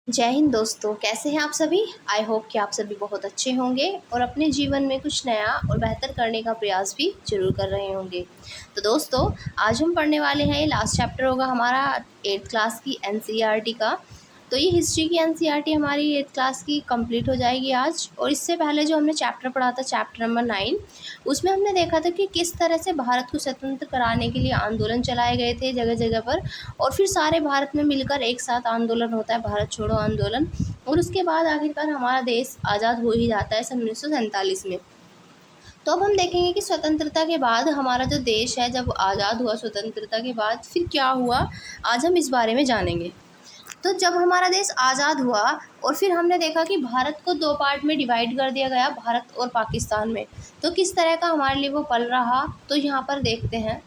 जय हिंद दोस्तों, कैसे हैं आप सभी। आई होप कि आप सभी बहुत अच्छे होंगे और अपने जीवन में कुछ नया और बेहतर करने का प्रयास भी जरूर कर रहे होंगे। तो दोस्तों, आज हम पढ़ने वाले हैं, ये लास्ट चैप्टर होगा हमारा 8th क्लास की एनसीईआरटी का। तो ये हिस्ट्री की एनसीईआरटी हमारी 8th क्लास की कंप्लीट हो जाएगी आज। और इससे पहले जो हमने चैप्टर पढ़ा था, चैप्टर नंबर 9, उसमें हमने देखा था कि किस तरह से भारत को स्वतंत्र कराने के लिए आंदोलन चलाए गए थे जगह जगह पर। और फिर सारे भारत में मिलकर एक साथ आंदोलन होता है, भारत छोड़ो आंदोलन। और उसके बाद आखिरकार हमारा देश आज़ाद हो ही जाता है सन 1947 में। तो अब हम देखेंगे कि स्वतंत्रता के बाद हमारा जो देश है, जब आज़ाद हुआ स्वतंत्रता के बाद, फिर क्या हुआ, आज हम इस बारे में जानेंगे। तो जब हमारा देश आज़ाद हुआ और फिर हमने देखा कि भारत को दो पार्ट में डिवाइड कर दिया गया, भारत और पाकिस्तान में। तो किस तरह का हमारे लिए वो पल रहा, तो यहाँ पर देखते हैं।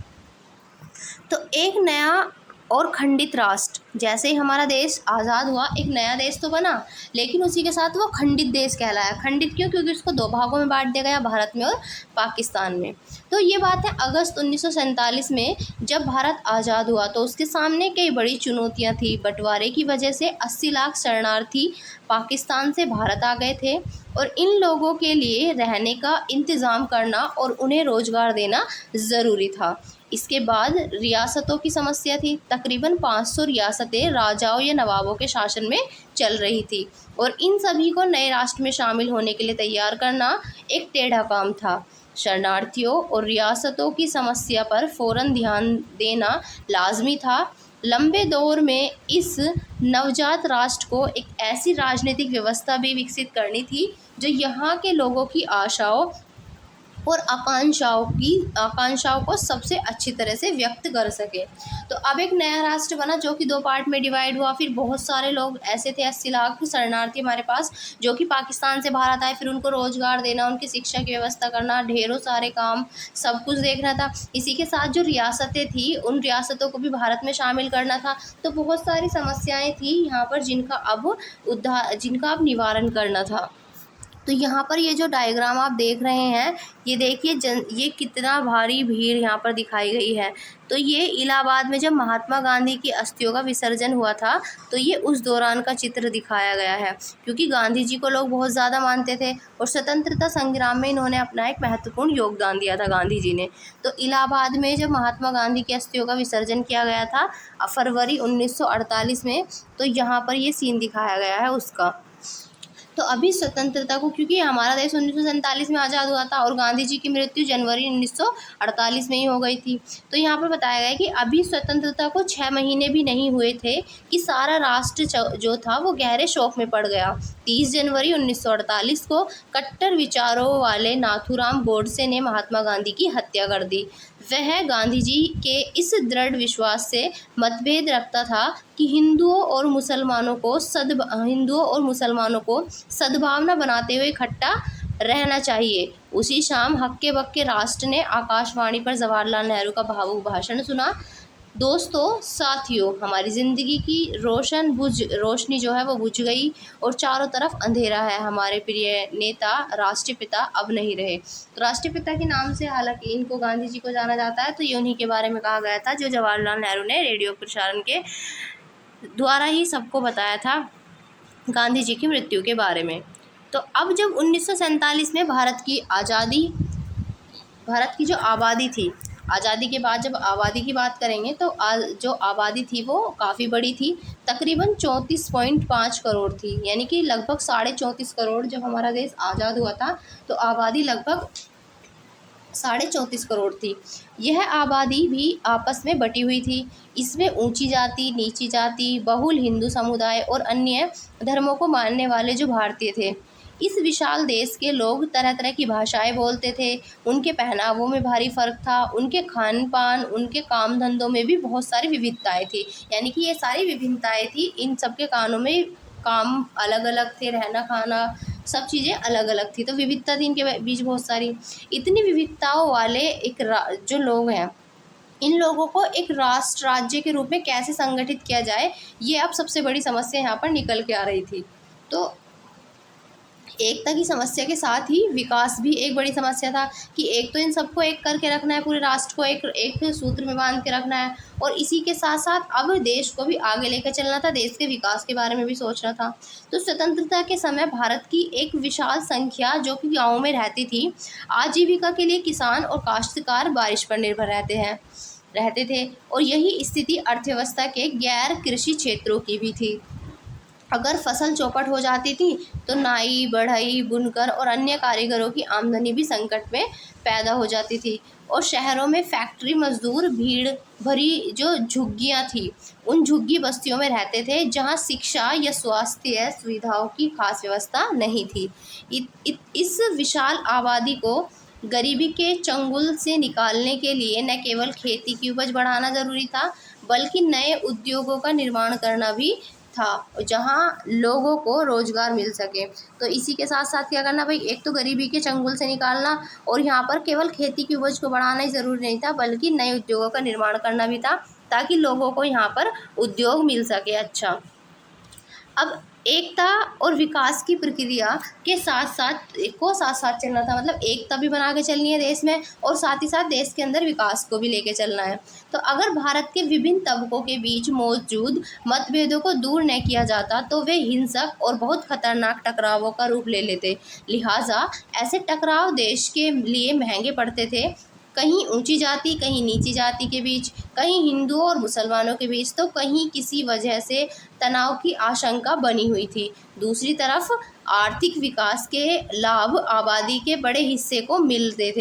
तो एक नया और खंडित राष्ट्र, जैसे ही हमारा देश आज़ाद हुआ एक नया देश तो बना, लेकिन उसी के साथ वो खंडित देश कहलाया। खंडित क्यों? क्योंकि उसको दो भागों में बांट दिया गया, भारत में और पाकिस्तान में। तो ये बात है अगस्त 1947 में, जब भारत आज़ाद हुआ। तो उसके सामने कई बड़ी चुनौतियां थी। बंटवारे की वजह से 80 लाख शरणार्थी पाकिस्तान से भारत आ गए थे और इन लोगों के लिए रहने का इंतज़ाम करना और उन्हें रोज़गार देना ज़रूरी था। इसके बाद रियासतों की समस्या थी। तकरीबन 500 रियासतें राजाओं या नवाबों के शासन में चल रही थी और इन सभी को नए राष्ट्र में शामिल होने के लिए तैयार करना एक टेढ़ा काम था। शरणार्थियों और रियासतों की समस्या पर फ़ौरन ध्यान देना लाजमी था। लंबे दौर में इस नवजात राष्ट्र को एक ऐसी राजनीतिक व्यवस्था भी विकसित करनी थी जो यहाँ के लोगों की आशाओं और आकांक्षाओं को सबसे अच्छी तरह से व्यक्त कर सके। तो अब एक नया राष्ट्र बना जो कि दो पार्ट में डिवाइड हुआ। फिर बहुत सारे लोग ऐसे थे, 80 लाख शरणार्थी हमारे पास, जो कि पाकिस्तान से भारत आए। फिर उनको रोज़गार देना, उनकी शिक्षा की व्यवस्था करना, ढेरों सारे काम, सब कुछ देखना था। इसी के साथ जो रियासतें थी, उन रियासतों को भी भारत में शामिल करना था। तो बहुत सारी समस्याएं थी यहाँ पर जिनका अब निवारण करना था। तो यहाँ पर ये जो डायग्राम आप देख रहे हैं, ये देखिए ये कितना भारी भीड़ यहाँ पर दिखाई गई है। तो ये इलाहाबाद में जब महात्मा गांधी की अस्थियों का विसर्जन हुआ था, तो ये उस दौरान का चित्र दिखाया गया है। क्योंकि गांधी जी को लोग बहुत ज़्यादा मानते थे और स्वतंत्रता संग्राम में इन्होंने अपना एक महत्वपूर्ण योगदान दिया था, गांधी जी ने। तो इलाहाबाद में जब महात्मा गांधी की अस्थियों का विसर्जन किया गया था फरवरी 1948 में, तो यहाँ पर ये सीन दिखाया गया है उसका। तो अभी स्वतंत्रता को, क्योंकि हमारा देश 1947 में आज़ाद हुआ था और गांधी जी की मृत्यु जनवरी 1948 में ही हो गई थी। तो यहाँ पर बताया गया है कि अभी स्वतंत्रता को 6 महीने भी नहीं हुए थे कि सारा राष्ट्र जो था वो गहरे शोक में पड़ गया। 30 जनवरी 1948 को कट्टर विचारों वाले नाथूराम गोडसे ने महात्मा गांधी की हत्या कर दी। वह गांधी जी के इस दृढ़ विश्वास से मतभेद रखता था कि हिंदुओं और मुसलमानों को सद्भावना बनाते हुए इकट्ठा रहना चाहिए। उसी शाम हक्के बक्के राष्ट्र ने आकाशवाणी पर जवाहरलाल नेहरू का भावुक भाषण सुना। दोस्तों, साथियों, हमारी ज़िंदगी की रोशनी जो है वो बुझ गई और चारों तरफ अंधेरा है। हमारे प्रिय नेता राष्ट्रपिता अब नहीं रहे। तो राष्ट्रपिता के नाम से हालांकि इनको, गांधी जी को, जाना जाता है। तो ये उन्हीं के बारे में कहा गया था जो जवाहरलाल नेहरू ने रेडियो प्रसारण के द्वारा ही सबको बताया था गांधी जी की मृत्यु के बारे में। तो अब जब 1947 में भारत की जो आबादी थी, आज़ादी के बाद जब आबादी की बात करेंगे तो जो आबादी थी वो काफ़ी बड़ी थी। तकरीबन 34.5 करोड़ थी, यानी कि लगभग 34.5 करोड़। जब हमारा देश आज़ाद हुआ था तो आबादी लगभग 34.5 करोड़ थी। यह आबादी भी आपस में बटी हुई थी। इसमें ऊंची जाति, नीची जाति, बहुल हिंदू समुदाय और अन्य धर्मों को मानने वाले जो भारतीय थे। इस विशाल देश के लोग तरह तरह की भाषाएं बोलते थे। उनके पहनावों में भारी फर्क था। उनके खान पान, उनके काम धंधों में भी बहुत सारी विविधताएं थी। यानी कि ये सारी विभिन्नताएं थी। इन सबके काम अलग अलग थे, रहना खाना सब चीज़ें अलग अलग थी। तो विविधता थी इनके बीच बहुत सारी। इतनी विविधताओं वाले जो लोग हैं, इन लोगों को एक राष्ट्र राज्य के रूप में कैसे संगठित किया जाए, ये अब सबसे बड़ी समस्या यहाँ पर निकल के आ रही थी। तो एकता की समस्या के साथ ही विकास भी एक बड़ी समस्या था कि एक तो इन सबको एक करके रखना है, पूरे राष्ट्र को एक एक सूत्र में बांध के रखना है, और इसी के साथ साथ अब देश को भी आगे लेकर चलना था, देश के विकास के बारे में भी सोचना था। तो स्वतंत्रता के समय भारत की एक विशाल संख्या जो कि गाँव में रहती थी, आजीविका के लिए किसान और काश्तकार बारिश पर निर्भर रहते थे, और यही स्थिति अर्थव्यवस्था के गैर कृषि क्षेत्रों की भी थी। अगर फसल चौपट हो जाती थी तो नाई, बढ़ई, बुनकर और अन्य कारीगरों की आमदनी भी संकट में पैदा हो जाती थी, और शहरों में फैक्ट्री मजदूर भीड़ भरी जो झुग्गियां थी, उन झुग्गी बस्तियों में रहते थे जहां शिक्षा या स्वास्थ्य सुविधाओं की खास व्यवस्था नहीं थी। इस विशाल आबादी को गरीबी के चंगुल से निकालने के लिए न केवल खेती की उपज बढ़ाना ज़रूरी था, बल्कि नए उद्योगों का निर्माण करना भी था जहां लोगों को रोजगार मिल सके। तो इसी के साथ साथ क्या करना भाई, एक तो गरीबी के चंगुल से निकालना, और यहाँ पर केवल खेती की उपज को बढ़ाना ही ज़रूरी नहीं था, बल्कि नए उद्योगों का निर्माण करना भी था, ताकि लोगों को यहाँ पर उद्योग मिल सके। अच्छा, अब एकता और विकास की प्रक्रिया के साथ साथ चलना था, मतलब एकता भी बना के चलनी है देश में, और साथ ही साथ देश के अंदर विकास को भी लेके चलना है। तो अगर भारत के विभिन्न तबकों के बीच मौजूद मतभेदों को दूर न किया जाता तो वे हिंसक और बहुत खतरनाक टकरावों का रूप ले लेते। लिहाजा ऐसे टकराव देश के लिए महंगे पड़ते थे, कहीं ऊंची जाति कहीं नीची जाति के बीच, कहीं हिंदुओं और मुसलमानों के बीच, तो कहीं किसी वजह से तनाव की आशंका बनी हुई थी। दूसरी तरफ आर्थिक विकास के लाभ आबादी के बड़े हिस्से को मिलते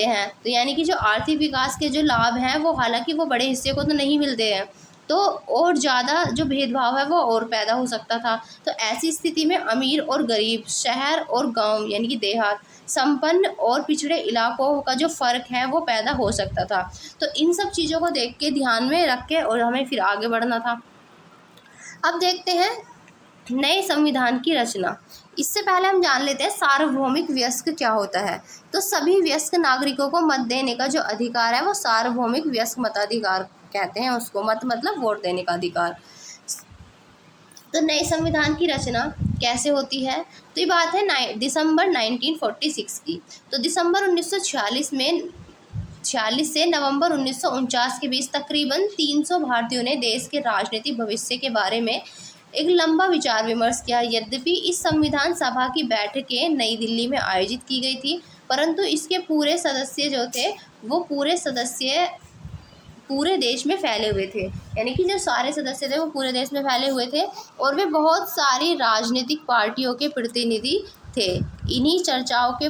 हैं। तो यानी कि जो आर्थिक विकास के जो लाभ हैं वो हालांकि वो बड़े हिस्से को तो नहीं मिलते हैं, तो और ज़्यादा जो भेदभाव है वो और पैदा हो सकता था। तो ऐसी स्थिति में अमीर और गरीब, शहर और गांव यानी कि देहात, संपन्न और पिछड़े इलाकों का जो फ़र्क है वो पैदा हो सकता था। तो इन सब चीज़ों को देख के, ध्यान में रख के, और हमें फिर आगे बढ़ना था। अब देखते हैं नए संविधान की रचना। इससे पहले हम जान लेते हैं सार्वभौमिक वयस्क क्या होता है। तो सभी वयस्क नागरिकों को मत देने का जो अधिकार है वो सार्वभौमिक वयस्क मताधिकार कहते हैं उसको। मत मतलब वोट देने का अधिकार। तो नए संविधान की रचना कैसे होती है, तो ये बात है दिसंबर 1946 की। तो दिसंबर 1946 से नवंबर 1949 के बीच तकरीबन 300 भारतीयों ने देश के राजनीतिक भविष्य के बारे में एक लंबा विचार विमर्श किया। यद्यपि इस संविधान सभा की बैठकें नई दिल्ली में आयोजित की गई थी, परंतु इसके पूरे सदस्य जो थे वो पूरे देश में फैले हुए थे, यानी कि जो सारे सदस्य थे वो पूरे देश में फैले हुए थे, और वे बहुत सारी राजनीतिक पार्टियों के प्रतिनिधि थे। इन्हीं चर्चाओं के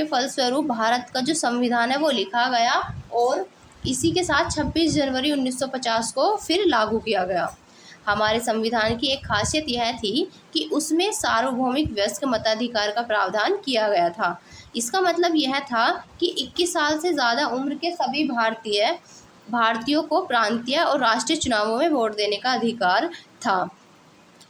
फलस्वरूप भारत का जो संविधान है वो लिखा गया, और इसी के साथ 26 जनवरी 1950 को फिर लागू किया गया। हमारे संविधान की एक खासियत यह थी कि उसमें सार्वभौमिक वयस्क मताधिकार का प्रावधान किया गया था। इसका मतलब यह था कि 21 साल से ज़्यादा उम्र के सभी भारतीयों को प्रांतीय और राष्ट्रीय चुनावों में वोट देने का अधिकार था,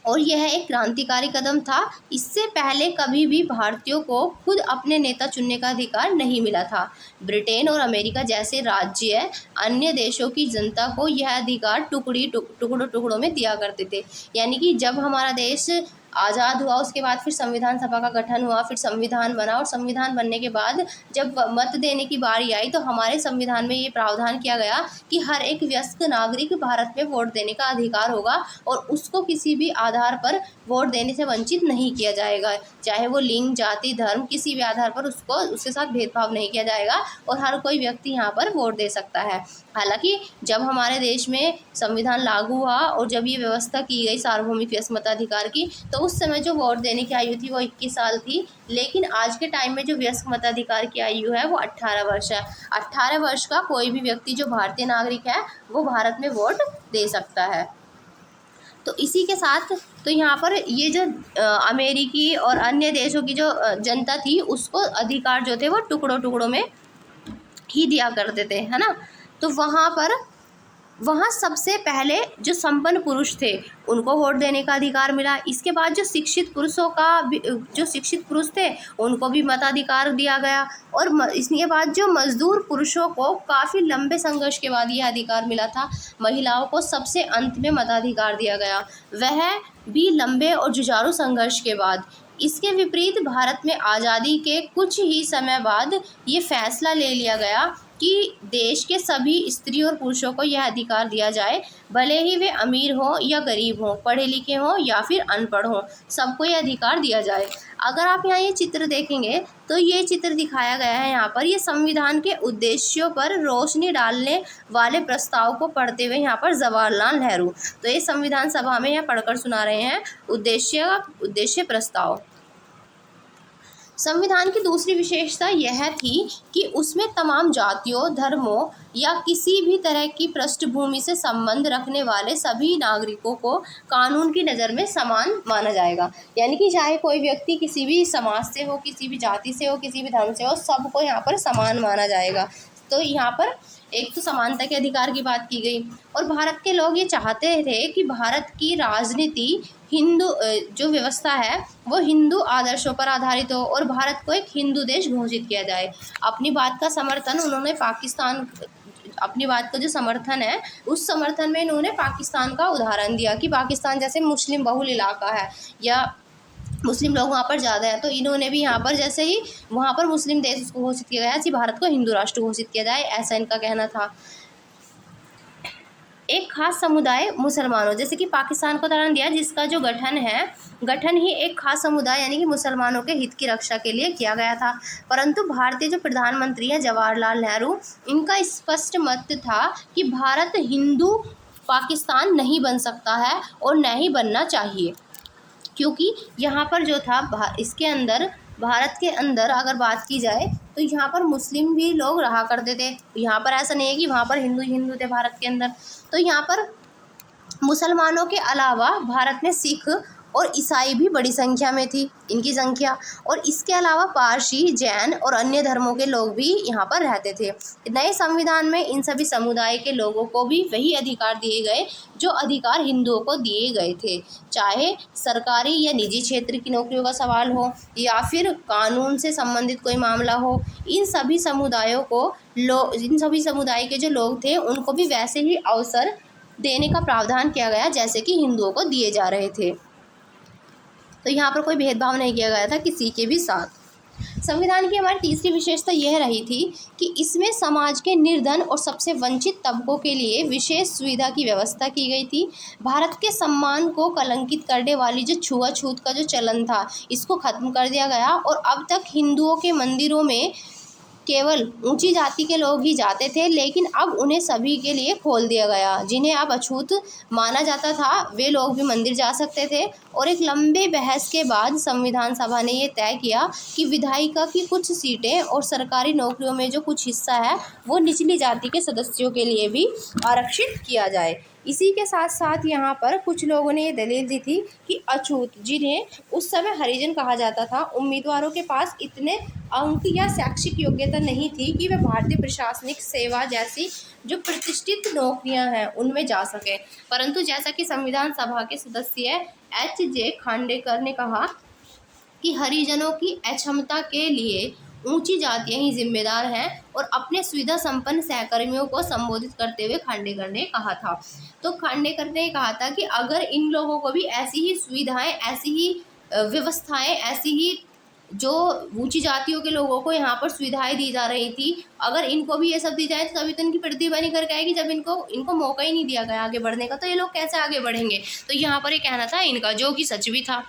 और यह एक क्रांतिकारी कदम था। इससे पहले कभी भी भारतीयों को खुद अपने नेता चुनने का अधिकार नहीं मिला था। ब्रिटेन और अमेरिका जैसे राज्य अन्य देशों की जनता को यह अधिकार टुकड़ों में दिया करते थे। यानी कि जब हमारा देश आज़ाद हुआ उसके बाद फिर संविधान सभा का गठन हुआ, फिर संविधान बना, और संविधान बनने के बाद जब मत देने की बारी आई तो हमारे संविधान में ये प्रावधान किया गया कि हर एक वयस्क नागरिक भारत में वोट देने का अधिकार होगा, और उसको किसी भी आधार पर वोट देने से वंचित नहीं किया जाएगा। चाहे वो लिंग, जाति, धर्म, किसी भी आधार पर उसके साथ भेदभाव नहीं किया जाएगा, और हर कोई व्यक्ति यहाँ पर वोट दे सकता है। हालांकि जब हमारे देश में संविधान लागू हुआ और जब ये व्यवस्था की गई सार्वभौमिक वयस्क मताधिकार की, तो उस समय जो वोट देने की आयु थी वो 21 साल थी, लेकिन आज के टाइम में जो वयस्क मताधिकार की आयु है वो 18 वर्ष है। 18 वर्ष का कोई भी व्यक्ति जो भारतीय नागरिक है वो भारत में वोट दे सकता है। तो इसी के साथ तो यहाँ पर ये जो अमेरिकी और अन्य देशों की जो जनता थी उसको अधिकार जो थे वो टुकड़ों में ही दिया करते थे, है ना। तो वहाँ पर वहाँ सबसे पहले जो संपन्न पुरुष थे उनको वोट देने का अधिकार मिला। इसके बाद जो शिक्षित पुरुष थे उनको भी मताधिकार दिया गया। और इसके बाद जो मजदूर पुरुषों को काफ़ी लंबे संघर्ष के बाद यह अधिकार मिला था। महिलाओं को सबसे अंत में मताधिकार दिया गया, वह भी लंबे और जुझारू संघर्ष के बाद। इसके विपरीत भारत में आज़ादी के कुछ ही समय बाद ये फैसला ले लिया गया कि देश के सभी स्त्री और पुरुषों को यह अधिकार दिया जाए, भले ही वे अमीर हों या गरीब हों, पढ़े लिखे हों या फिर अनपढ़ हों, सबको यह अधिकार दिया जाए। अगर आप यहाँ ये चित्र देखेंगे तो ये चित्र दिखाया गया है यहाँ पर, ये संविधान के उद्देश्यों पर रोशनी डालने वाले प्रस्ताव को पढ़ते हुए यहाँ पर जवाहरलाल नेहरू, तो ये संविधान सभा में यहाँ पढ़कर सुना रहे हैं उद्देश्य प्रस्ताव। संविधान की दूसरी विशेषता यह थी कि उसमें तमाम जातियों, धर्मों या किसी भी तरह की पृष्ठभूमि से संबंध रखने वाले सभी नागरिकों को कानून की नज़र में समान माना जाएगा। यानी कि चाहे कोई व्यक्ति किसी भी समाज से हो, किसी भी जाति से हो, किसी भी धर्म से हो, सबको यहाँ पर समान माना जाएगा। तो यहाँ पर एक तो समानता के अधिकार की बात की गई। और भारत के लोग ये चाहते थे कि भारत की राजनीति हिंदू जो व्यवस्था है वो हिंदू आदर्शों पर आधारित हो और भारत को एक हिंदू देश घोषित किया जाए। अपनी बात का समर्थन उन्होंने अपनी बात का जो समर्थन है उस समर्थन में इन्होंने पाकिस्तान का उदाहरण दिया कि पाकिस्तान जैसे मुस्लिम बहुल इलाका है या मुस्लिम लोग वहाँ पर ज़्यादा हैं, तो इन्होंने भी यहाँ पर जैसे ही वहाँ पर मुस्लिम देश उसको घोषित किया गया, ऐसे भारत को हिंदू राष्ट्र घोषित किया जाए, ऐसा इनका कहना था। एक खास समुदाय मुसलमानों, जैसे कि पाकिस्तान को उदाहरण दिया, जिसका जो गठन ही एक खास समुदाय यानी कि मुसलमानों के हित की रक्षा के लिए किया गया था। परंतु भारतीय जो प्रधानमंत्री हैं जवाहरलाल नेहरू, इनका स्पष्ट मत था कि भारत हिंदू पाकिस्तान नहीं बन सकता है और न ही बनना चाहिए, क्योंकि यहाँ पर जो था इसके अंदर भारत के अंदर अगर बात की जाए तो यहाँ पर मुस्लिम भी लोग रहा करते थे। यहाँ पर ऐसा नहीं है कि वहाँ पर हिंदू थे भारत के अंदर। तो यहाँ पर मुसलमानों के अलावा भारत में सिख और ईसाई भी बड़ी संख्या में थी, इनकी संख्या, और इसके अलावा पारसी, जैन और अन्य धर्मों के लोग भी यहाँ पर रहते थे। नए संविधान में इन सभी समुदाय के लोगों को भी वही अधिकार दिए गए जो अधिकार हिंदुओं को दिए गए थे, चाहे सरकारी या निजी क्षेत्र की नौकरियों का सवाल हो या फिर कानून से संबंधित कोई मामला हो। इन सभी समुदाय के जो लोग थे उनको भी वैसे ही अवसर देने का प्रावधान किया गया जैसे कि हिंदुओं को दिए जा रहे थे। तो यहाँ पर कोई भेदभाव नहीं किया गया था किसी के भी साथ। संविधान की हमारी तीसरी विशेषता यह रही थी कि इसमें समाज के निर्धन और सबसे वंचित तबकों के लिए विशेष सुविधा की व्यवस्था की गई थी। भारत के सम्मान को कलंकित करने वाली जो छुआछूत का जो चलन था, इसको ख़त्म कर दिया गया और अब तक हिंदुओं के मंदिरों में केवल ऊंची जाति के लोग ही जाते थे, लेकिन अब उन्हें सभी के लिए खोल दिया गया। जिन्हें अब अछूत माना जाता था वे लोग भी मंदिर जा सकते थे। और एक लंबे बहस के बाद संविधान सभा ने ये तय किया कि विधायिका की कुछ सीटें और सरकारी नौकरियों में जो कुछ हिस्सा है वो निचली जाति के सदस्यों के लिए भी आरक्षित किया जाए। इसी के साथ साथ यहाँ पर कुछ लोगों ने ये दलील दी थी कि अछूत, जिन्हें उस समय हरिजन कहा जाता था, उम्मीदवारों के पास इतने अंक या शैक्षिक योग्यता नहीं थी कि वे भारतीय प्रशासनिक सेवा जैसी जो प्रतिष्ठित नौकरियां हैं उनमें जा सके। परंतु जैसा कि संविधान सभा के सदस्य H.J. खांडेकर ने कहा कि हरिजनों की अक्षमता के लिए ऊंची जातियां ही जिम्मेदार हैं, और अपने सुविधा संपन्न सहकर्मियों को संबोधित करते हुए खांडेकर ने कहा था। तो खांडेकर ने कहा था कि अगर इन लोगों को भी ऐसी ही सुविधाएं, ऐसी ही व्यवस्थाएं, ऐसी ही जो ऊंची जातियों के लोगों को यहाँ पर सुविधाएं दी जा रही थी, अगर इनको भी ये सब दी जाए तो तभी तो इनकी प्रतिभा निखर के आएगी। जब इनको मौका ही नहीं दिया गया आगे बढ़ने का, तो ये लोग कैसे आगे बढ़ेंगे। तो यहाँ पर ये कहना था इनका, जो कि सच भी था।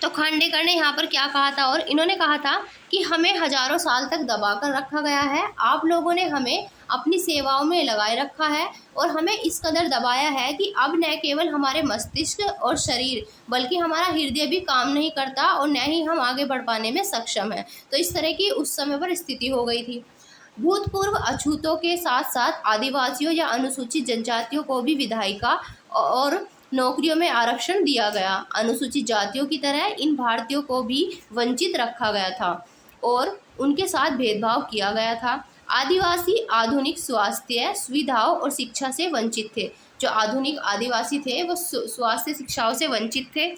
तो खांडेकर ने यहाँ पर क्या कहा था, और इन्होंने कहा था कि हमें हजारों साल तक दबा कर रखा गया है, आप लोगों ने हमें अपनी सेवाओं में लगाए रखा है और हमें इस कदर दबाया है कि अब न केवल हमारे मस्तिष्क और शरीर बल्कि हमारा हृदय भी काम नहीं करता और न ही हम आगे बढ़ पाने में सक्षम हैं। तो इस तरह की उस समय पर स्थिति हो गई थी। भूतपूर्व अछूतों के साथ साथ आदिवासियों या अनुसूचित जनजातियों को भी विधायिका और नौकरियों में आरक्षण दिया गया। अनुसूचित जातियों की तरह इन भारतीयों को भी वंचित रखा गया था और उनके साथ भेदभाव किया गया था। आदिवासी आधुनिक स्वास्थ्य सुविधाओं और शिक्षा से वंचित थे। जो आधुनिक आदिवासी थे वो स्वास्थ्य शिक्षाओं से वंचित थे।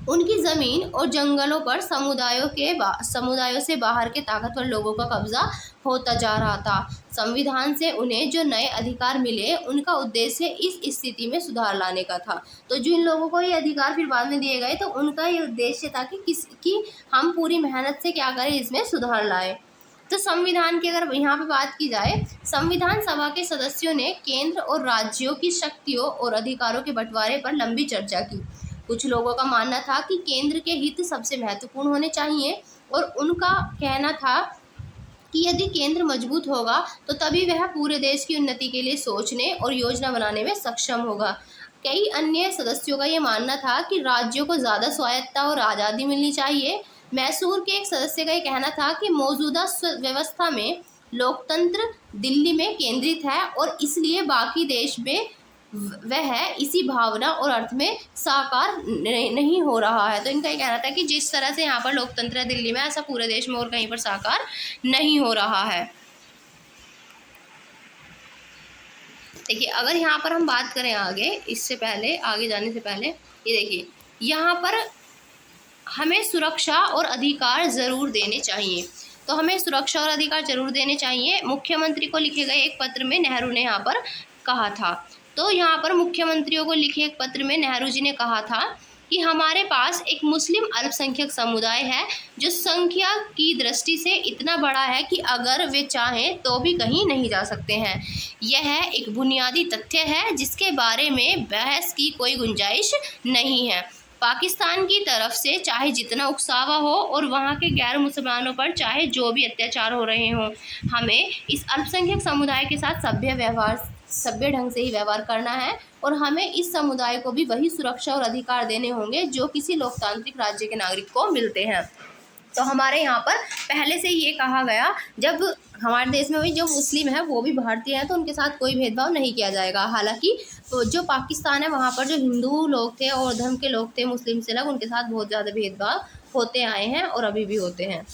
उनकी ज़मीन और जंगलों पर समुदायों से बाहर के ताकतवर लोगों का कब्जा होता जा रहा था। संविधान से उन्हें जो नए अधिकार मिले उनका उद्देश्य इस स्थिति में सुधार लाने का था। तो जिन लोगों को ये अधिकार फिर बाद में दिए गए तो उनका ये उद्देश्य था कि हम पूरी मेहनत से क्या करें, इसमें सुधार लाएं। तो संविधान की अगर यहाँ पे बात की जाए, संविधान सभा के सदस्यों ने केंद्र और राज्यों की शक्तियों और अधिकारों के बंटवारे पर लंबी चर्चा की। कुछ लोगों का मानना था कि केंद्र के हित सबसे महत्वपूर्ण होने चाहिए और उनका कहना था कि यदि केंद्र मजबूत होगा तो तभी वह पूरे देश की उन्नति के लिए सोचने और योजना बनाने में सक्षम होगा। कई अन्य सदस्यों का ये मानना था कि राज्यों को ज़्यादा स्वायत्तता और आज़ादी मिलनी चाहिए। मैसूर के एक सदस्य का ये कहना था कि मौजूदा व्यवस्था में लोकतंत्र दिल्ली में केंद्रित है और इसलिए बाकी देश में वह इसी भावना और अर्थ में साकार नहीं हो रहा है। तो इनका ये कहना था कि जिस तरह से यहाँ पर लोकतंत्र है दिल्ली में, ऐसा पूरे देश में और कहीं पर साकार नहीं हो रहा है। देखिए, अगर यहाँ पर हम बात करें आगे, इससे पहले आगे जाने से पहले ये देखिए, यहाँ पर हमें सुरक्षा और अधिकार ज़रूर देने चाहिए। तो हमें सुरक्षा और अधिकार ज़रूर देने चाहिए। मुख्यमंत्री को लिखे गए एक पत्र में नेहरू ने यहाँ पर कहा था। तो यहाँ पर मुख्यमंत्रियों को लिखे एक पत्र में नेहरू जी ने कहा था कि हमारे पास एक मुस्लिम अल्पसंख्यक समुदाय है जो संख्या की दृष्टि से इतना बड़ा है कि अगर वे चाहें तो भी कहीं नहीं जा सकते हैं। यह एक बुनियादी तथ्य है जिसके बारे में बहस की कोई गुंजाइश नहीं है। पाकिस्तान की तरफ से चाहे जितना उकसावा हो और वहाँ के गैर मुसलमानों पर चाहे जो भी अत्याचार हो रहे हों, हमें इस अल्पसंख्यक समुदाय के साथ सभ्य ढंग से ही व्यवहार करना है और हमें इस समुदाय को भी वही सुरक्षा और अधिकार देने होंगे जो किसी लोकतांत्रिक राज्य के नागरिक को मिलते हैं। तो हमारे यहाँ पर पहले से ये कहा गया, जब हमारे देश में भी जो मुस्लिम है वो भी भारतीय हैं तो उनके साथ कोई भेदभाव नहीं किया जाएगा। हालांकि तो जो पाकिस्तान है वहाँ पर जो हिंदू लोग थे और धर्म के लोग थे, मुस्लिम से लोग, उनके साथ बहुत ज़्यादा भेदभाव होते आए हैं और अभी भी होते हैं।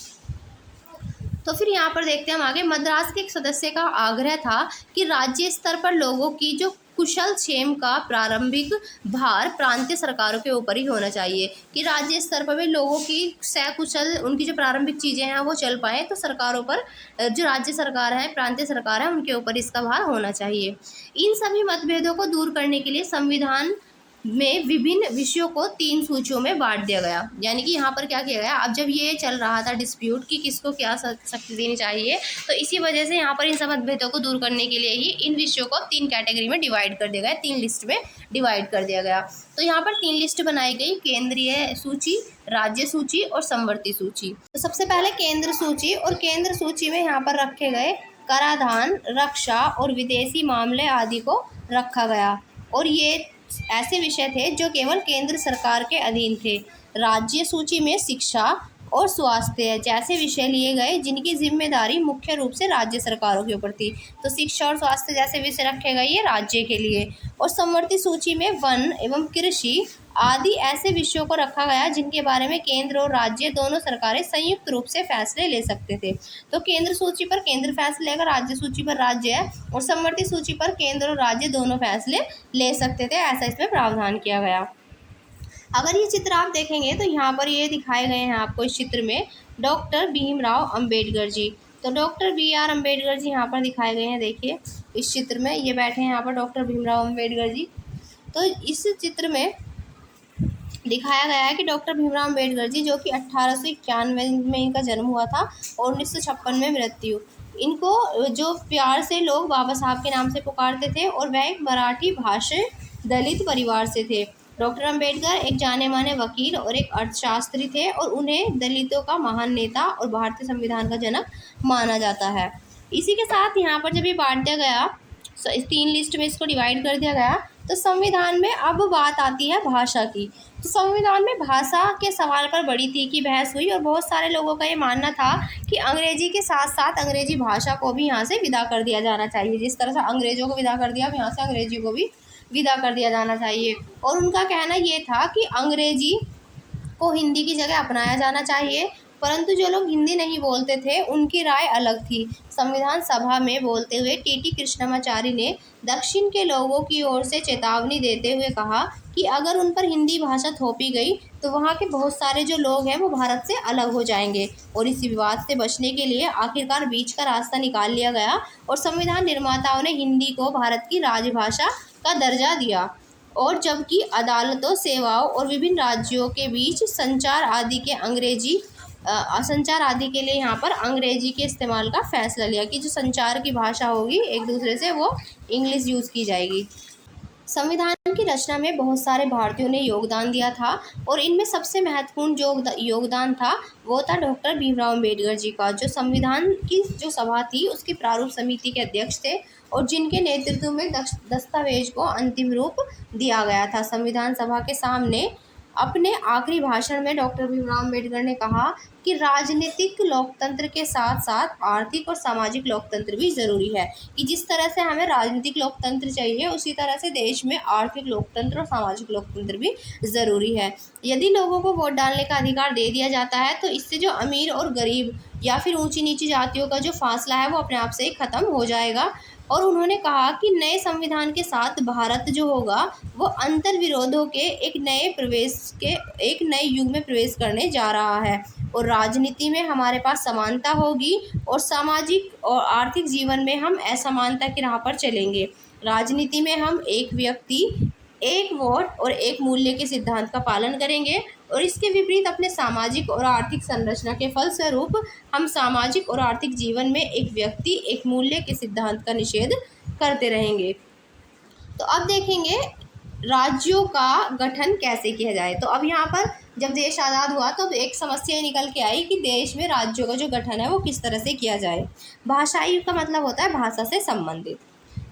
तो फिर यहाँ पर देखते हैं हम आगे। मद्रास के एक सदस्य का आग्रह था कि राज्य स्तर पर लोगों की जो कुशल क्षेम का प्रारंभिक भार प्रांतीय सरकारों के ऊपर ही होना चाहिए, कि राज्य स्तर पर भी लोगों की सकुशल उनकी जो प्रारंभिक चीज़ें हैं वो चल पाएँ तो सरकारों पर, जो राज्य सरकार है, प्रांतीय सरकार है, उनके ऊपर इसका भार होना चाहिए। इन सभी मतभेदों को दूर करने के लिए संविधान में विभिन्न विषयों को 3 सूचियों में बांट दिया गया। यानी कि यहाँ पर क्या किया गया, अब जब ये चल रहा था डिस्प्यूट कि किसको क्या शक्ति देनी चाहिए, तो इसी वजह से यहाँ पर इन सब मतभेदों को दूर करने के लिए ही इन विषयों को 3 कैटेगरी में डिवाइड कर दिया गया, 3 लिस्ट में डिवाइड कर दिया गया। तो यहाँ पर 3 लिस्ट बनाई गई, केंद्रीय सूची, राज्य सूची और समवर्ती सूची। तो सबसे पहले केंद्र सूची, और केंद्र सूची में यहाँ पर रखे गए कराधान, रक्षा और विदेशी मामले आदि को रखा गया, और ये ऐसे विषय थे जो केवल केंद्र सरकार के अधीन थे। राज्य सूची में शिक्षा और स्वास्थ्य जैसे विषय लिए गए जिनकी जिम्मेदारी मुख्य रूप से राज्य सरकारों के ऊपर थी। तो शिक्षा और स्वास्थ्य जैसे विषय रखे गए ये राज्य के लिए। और समवर्ती सूची में वन एवं कृषि आदि ऐसे विषयों को रखा गया जिनके बारे में केंद्र और राज्य दोनों सरकारें संयुक्त रूप से फैसले ले सकते थे। तो केंद्र सूची पर केंद्र फैसले लेगा, राज्य सूची पर राज्य है, और समवर्ती सूची पर केंद्र और राज्य दोनों फैसले ले सकते थे, ऐसा इसमें प्रावधान किया गया। अगर ये चित्र आप देखेंगे तो यहाँ पर ये दिखाए गए हैं आपको इस चित्र में डॉक्टर भीमराव अंबेडकर जी। तो डॉक्टर BR अम्बेडकर जी यहाँ पर दिखाए गए हैं। देखिए इस चित्र में ये बैठे हैं यहाँ पर डॉक्टर भीमराव अम्बेडकर जी। तो इस चित्र में दिखाया गया है कि डॉक्टर भीमराव अम्बेडकर जी, जो कि 1891 में इनका जन्म हुआ था और 1956 में मृत्यु। इनको जो प्यार से लोग बाबा साहब के नाम से पुकारते थे, और वह एक मराठी भाषी दलित परिवार से थे। डॉक्टर अम्बेडकर एक जाने माने वकील और एक अर्थशास्त्री थे, और उन्हें दलितों का महान नेता और भारतीय संविधान का जनक माना जाता है। इसी के साथ यहाँ पर जब ये बांट दिया गया, इस 3 लिस्ट में इसको डिवाइड कर दिया गया, तो संविधान में अब बात आती है भाषा की। तो संविधान में भाषा के सवाल पर बड़ी तीखी बहस हुई, और बहुत सारे लोगों का ये मानना था कि अंग्रेजी के साथ साथ अंग्रेजी भाषा को भी यहाँ से विदा कर दिया जाना चाहिए। जिस तरह से अंग्रेजों को विदा कर दिया, अब यहाँ से अंग्रेजी को भी विदा कर दिया जाना चाहिए। और उनका कहना ये था कि अंग्रेजी को हिंदी की जगह अपनाया जाना चाहिए, परंतु जो लोग हिंदी नहीं बोलते थे उनकी राय अलग थी। संविधान सभा में बोलते हुए टीटी कृष्णमाचारी ने दक्षिण के लोगों की ओर से चेतावनी देते हुए कहा कि अगर उन पर हिंदी भाषा थोपी गई तो वहाँ के बहुत सारे जो लोग हैं वो भारत से अलग हो जाएंगे। और इसी विवाद से बचने के लिए आखिरकार बीच का रास्ता निकाल लिया गया और संविधान निर्माताओं ने हिंदी को भारत की राजभाषा का दर्जा दिया। और जबकि अदालतों, सेवाओं और विभिन्न राज्यों के बीच संचार आदि के लिए यहाँ पर अंग्रेजी के इस्तेमाल का फैसला लिया कि जो संचार की भाषा होगी एक दूसरे से, वो इंग्लिश यूज़ की जाएगी। संविधान की रचना में बहुत सारे भारतीयों ने योगदान दिया था और इनमें सबसे महत्वपूर्ण जो योगदान था वो था डॉक्टर भीमराव अम्बेडकर जी का, जो संविधान की जो सभा थी उसकी प्रारूप समिति के अध्यक्ष थे और जिनके नेतृत्व में दस्तावेज को अंतिम रूप दिया गया था। संविधान सभा के सामने अपने आखिरी भाषण में डॉक्टर भीमराव अम्बेडकर ने कहा कि राजनीतिक लोकतंत्र के साथ साथ आर्थिक और सामाजिक लोकतंत्र भी ज़रूरी है, कि जिस तरह से हमें राजनीतिक लोकतंत्र चाहिए उसी तरह से देश में आर्थिक लोकतंत्र और सामाजिक लोकतंत्र भी ज़रूरी है। यदि लोगों को वोट डालने का अधिकार दे दिया जाता है तो इससे जो अमीर और गरीब या फिर ऊंची नीची जातियों का जो फासला है वो अपने आप से ही ख़त्म हो जाएगा। और उन्होंने कहा कि नए संविधान के साथ भारत जो होगा वो अंतर विरोधों के एक नए युग में प्रवेश करने जा रहा है और राजनीति में हमारे पास समानता होगी और सामाजिक और आर्थिक जीवन में हम असमानता की राह पर चलेंगे। राजनीति में हम एक व्यक्ति, एक वोट और एक मूल्य के सिद्धांत का पालन करेंगे और इसके विपरीत अपने सामाजिक और आर्थिक संरचना के फलस्वरूप हम सामाजिक और आर्थिक जीवन में एक व्यक्ति, एक मूल्य के सिद्धांत का निषेध करते रहेंगे। तो अब देखेंगे राज्यों का गठन कैसे किया जाए। तो अब यहाँ पर जब देश आज़ाद हुआ तो एक समस्या निकल के आई कि देश में राज्यों का जो गठन है वो किस तरह से किया जाए। भाषाई का मतलब होता है भाषा से संबंधित।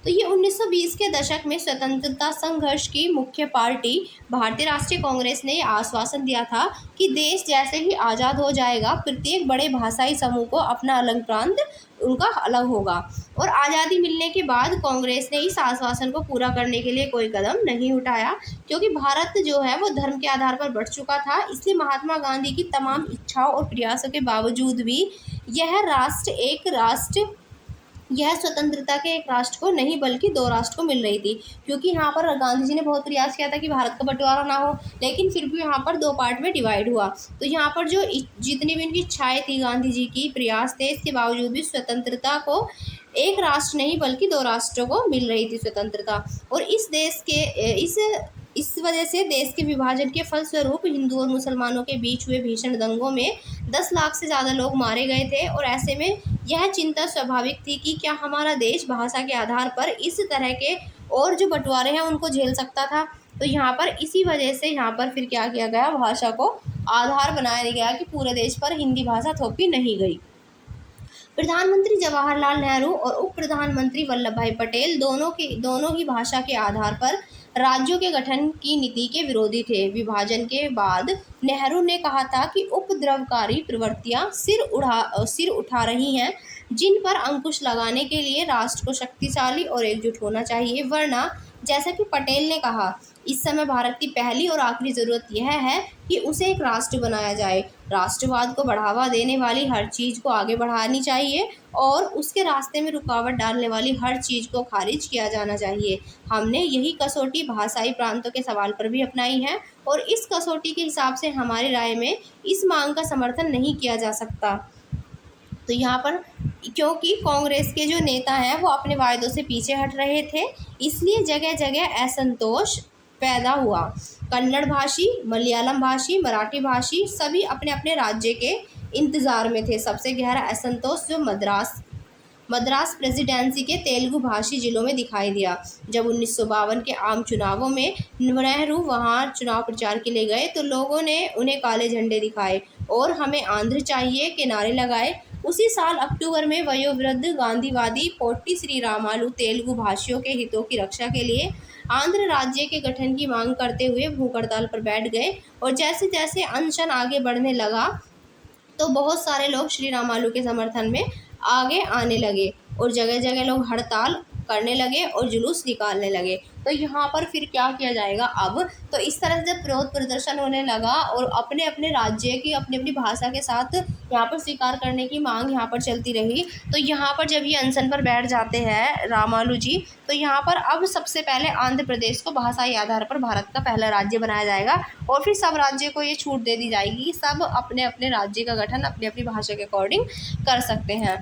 तो ये 1920 के दशक में स्वतंत्रता संघर्ष की मुख्य पार्टी भारतीय राष्ट्रीय कांग्रेस ने आश्वासन दिया था कि देश जैसे ही आज़ाद हो जाएगा प्रत्येक बड़े भाषाई समूह को अपना अलग प्रांत उनका अलग होगा। और आज़ादी मिलने के बाद कांग्रेस ने इस आश्वासन को पूरा करने के लिए कोई कदम नहीं उठाया, क्योंकि भारत जो है वो धर्म के आधार पर बढ़ चुका था। इसलिए महात्मा गांधी की तमाम इच्छाओं और प्रयासों के बावजूद भी यह स्वतंत्रता के एक राष्ट्र को नहीं बल्कि दो राष्ट्र को मिल रही थी, क्योंकि यहाँ पर गांधी जी ने बहुत प्रयास किया था कि भारत का बंटवारा ना हो, लेकिन फिर भी यहाँ पर दो पार्ट में डिवाइड हुआ। तो यहाँ पर जो जितनी भी उनकी इच्छाएं थी, गांधी जी की प्रयास थे, इसके बावजूद भी स्वतंत्रता को एक राष्ट्र नहीं बल्कि दो राष्ट्रों को मिल रही थी स्वतंत्रता। और इस वजह से देश के विभाजन के फलस्वरूप हिंदू और मुसलमानों के बीच हुए भीषण दंगों में 10 लाख से ज़्यादा लोग मारे गए थे। और ऐसे में यह चिंता स्वाभाविक थी कि क्या हमारा देश भाषा के आधार पर इस तरह के और जो बंटवारे हैं उनको झेल सकता था। तो यहाँ पर इसी वजह से यहाँ पर फिर क्या किया गया, भाषा को आधार बनाया गया कि पूरे देश पर हिंदी भाषा थोपी नहीं गई। प्रधानमंत्री जवाहरलाल नेहरू और उप प्रधानमंत्री वल्लभ भाई पटेल दोनों ही भाषा के आधार पर राज्यों के गठन की नीति के विरोधी थे। विभाजन के बाद नेहरू ने कहा था कि उपद्रवकारी प्रवृत्तियां सिर उठा रही हैं, जिन पर अंकुश लगाने के लिए राष्ट्र को शक्तिशाली और एकजुट होना चाहिए, वरना जैसा कि पटेल ने कहा, इस समय भारत की पहली और आखिरी ज़रूरत यह है कि उसे एक राष्ट्र बनाया जाए। राष्ट्रवाद को बढ़ावा देने वाली हर चीज़ को आगे बढ़ानी चाहिए और उसके रास्ते में रुकावट डालने वाली हर चीज़ को खारिज किया जाना चाहिए। हमने यही कसौटी भाषाई प्रांतों के सवाल पर भी अपनाई है और इस कसौटी के हिसाब से हमारी राय में इस मांग का समर्थन नहीं किया जा सकता। तो यहाँ पर क्योंकि कांग्रेस के जो नेता हैं वो अपने वायदों से पीछे हट रहे थे, इसलिए जगह जगह असंतोष पैदा हुआ। कन्नड़ भाषी, मलयालम भाषी, मराठी भाषी सभी अपने अपने राज्य के इंतज़ार में थे। सबसे गहरा असंतोष जो मद्रास प्रेसिडेंसी के तेलुगु भाषी जिलों में दिखाई दिया। जब 1952 के आम चुनावों में नेहरू वहां चुनाव प्रचार के लिए गए तो लोगों ने उन्हें काले झंडे दिखाए और हमें आंध्र चाहिए के नारे लगाए। उसी साल अक्टूबर में वयोवृद्ध गांधीवादी पोट्टी श्रीरामालू तेलुगु भाषियों के हितों की रक्षा के लिए आंध्र राज्य के गठन की मांग करते हुए भूख हड़ताल पर बैठ गए। और जैसे जैसे अनशन आगे बढ़ने लगा तो बहुत सारे लोग श्रीरामालू के समर्थन में आगे आने लगे और जगह जगह लोग हड़ताल करने लगे और जुलूस निकालने लगे। तो यहाँ पर फिर क्या किया जाएगा अब, तो इस तरह से जब विरोध प्रदर्शन होने लगा और अपने अपने राज्य की अपनी अपनी भाषा के साथ यहाँ पर स्वीकार करने की मांग यहाँ पर चलती रही, तो यहाँ पर जब ये अनशन पर बैठ जाते हैं रामालू जी, तो यहाँ पर अब सबसे पहले आंध्र प्रदेश को भाषाई आधार पर भारत का पहला राज्य बनाया जाएगा और फिर सब राज्य को ये छूट दे दी जाएगी कि सब अपने अपने राज्य का गठन अपनी अपनी भाषा के अकॉर्डिंग कर सकते हैं।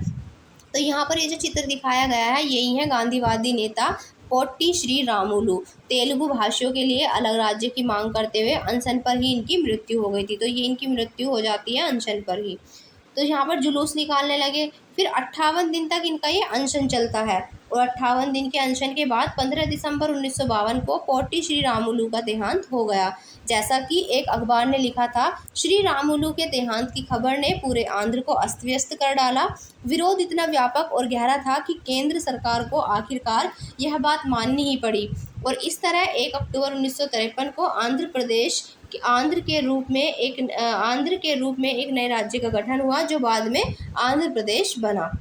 तो यहाँ पर ये जो चित्र दिखाया गया है यही है गांधीवादी नेता पोट्टी श्री रामुलु। तेलुगु भाषियों के लिए अलग राज्य की मांग करते हुए अनशन पर ही इनकी मृत्यु हो गई थी। तो ये इनकी मृत्यु हो जाती है अनशन पर ही। तो यहाँ पर जुलूस निकालने लगे, फिर 58 दिन तक इनका ये अनशन चलता है और 58 दिन के अनशन के बाद 15 दिसंबर 1952 को पोट्टी श्री रामुलु का देहांत हो गया। जैसा कि एक अखबार ने लिखा था, श्री रामुलु के देहांत की खबर ने पूरे आंध्र को अस्त व्यस्त कर डाला। विरोध इतना व्यापक और गहरा था कि केंद्र सरकार को आखिरकार यह बात माननी ही पड़ी और इस तरह 1 अक्टूबर 1953 को आंध्र के रूप में एक नए राज्य का गठन हुआ जो बाद में आंध्र प्रदेश बना।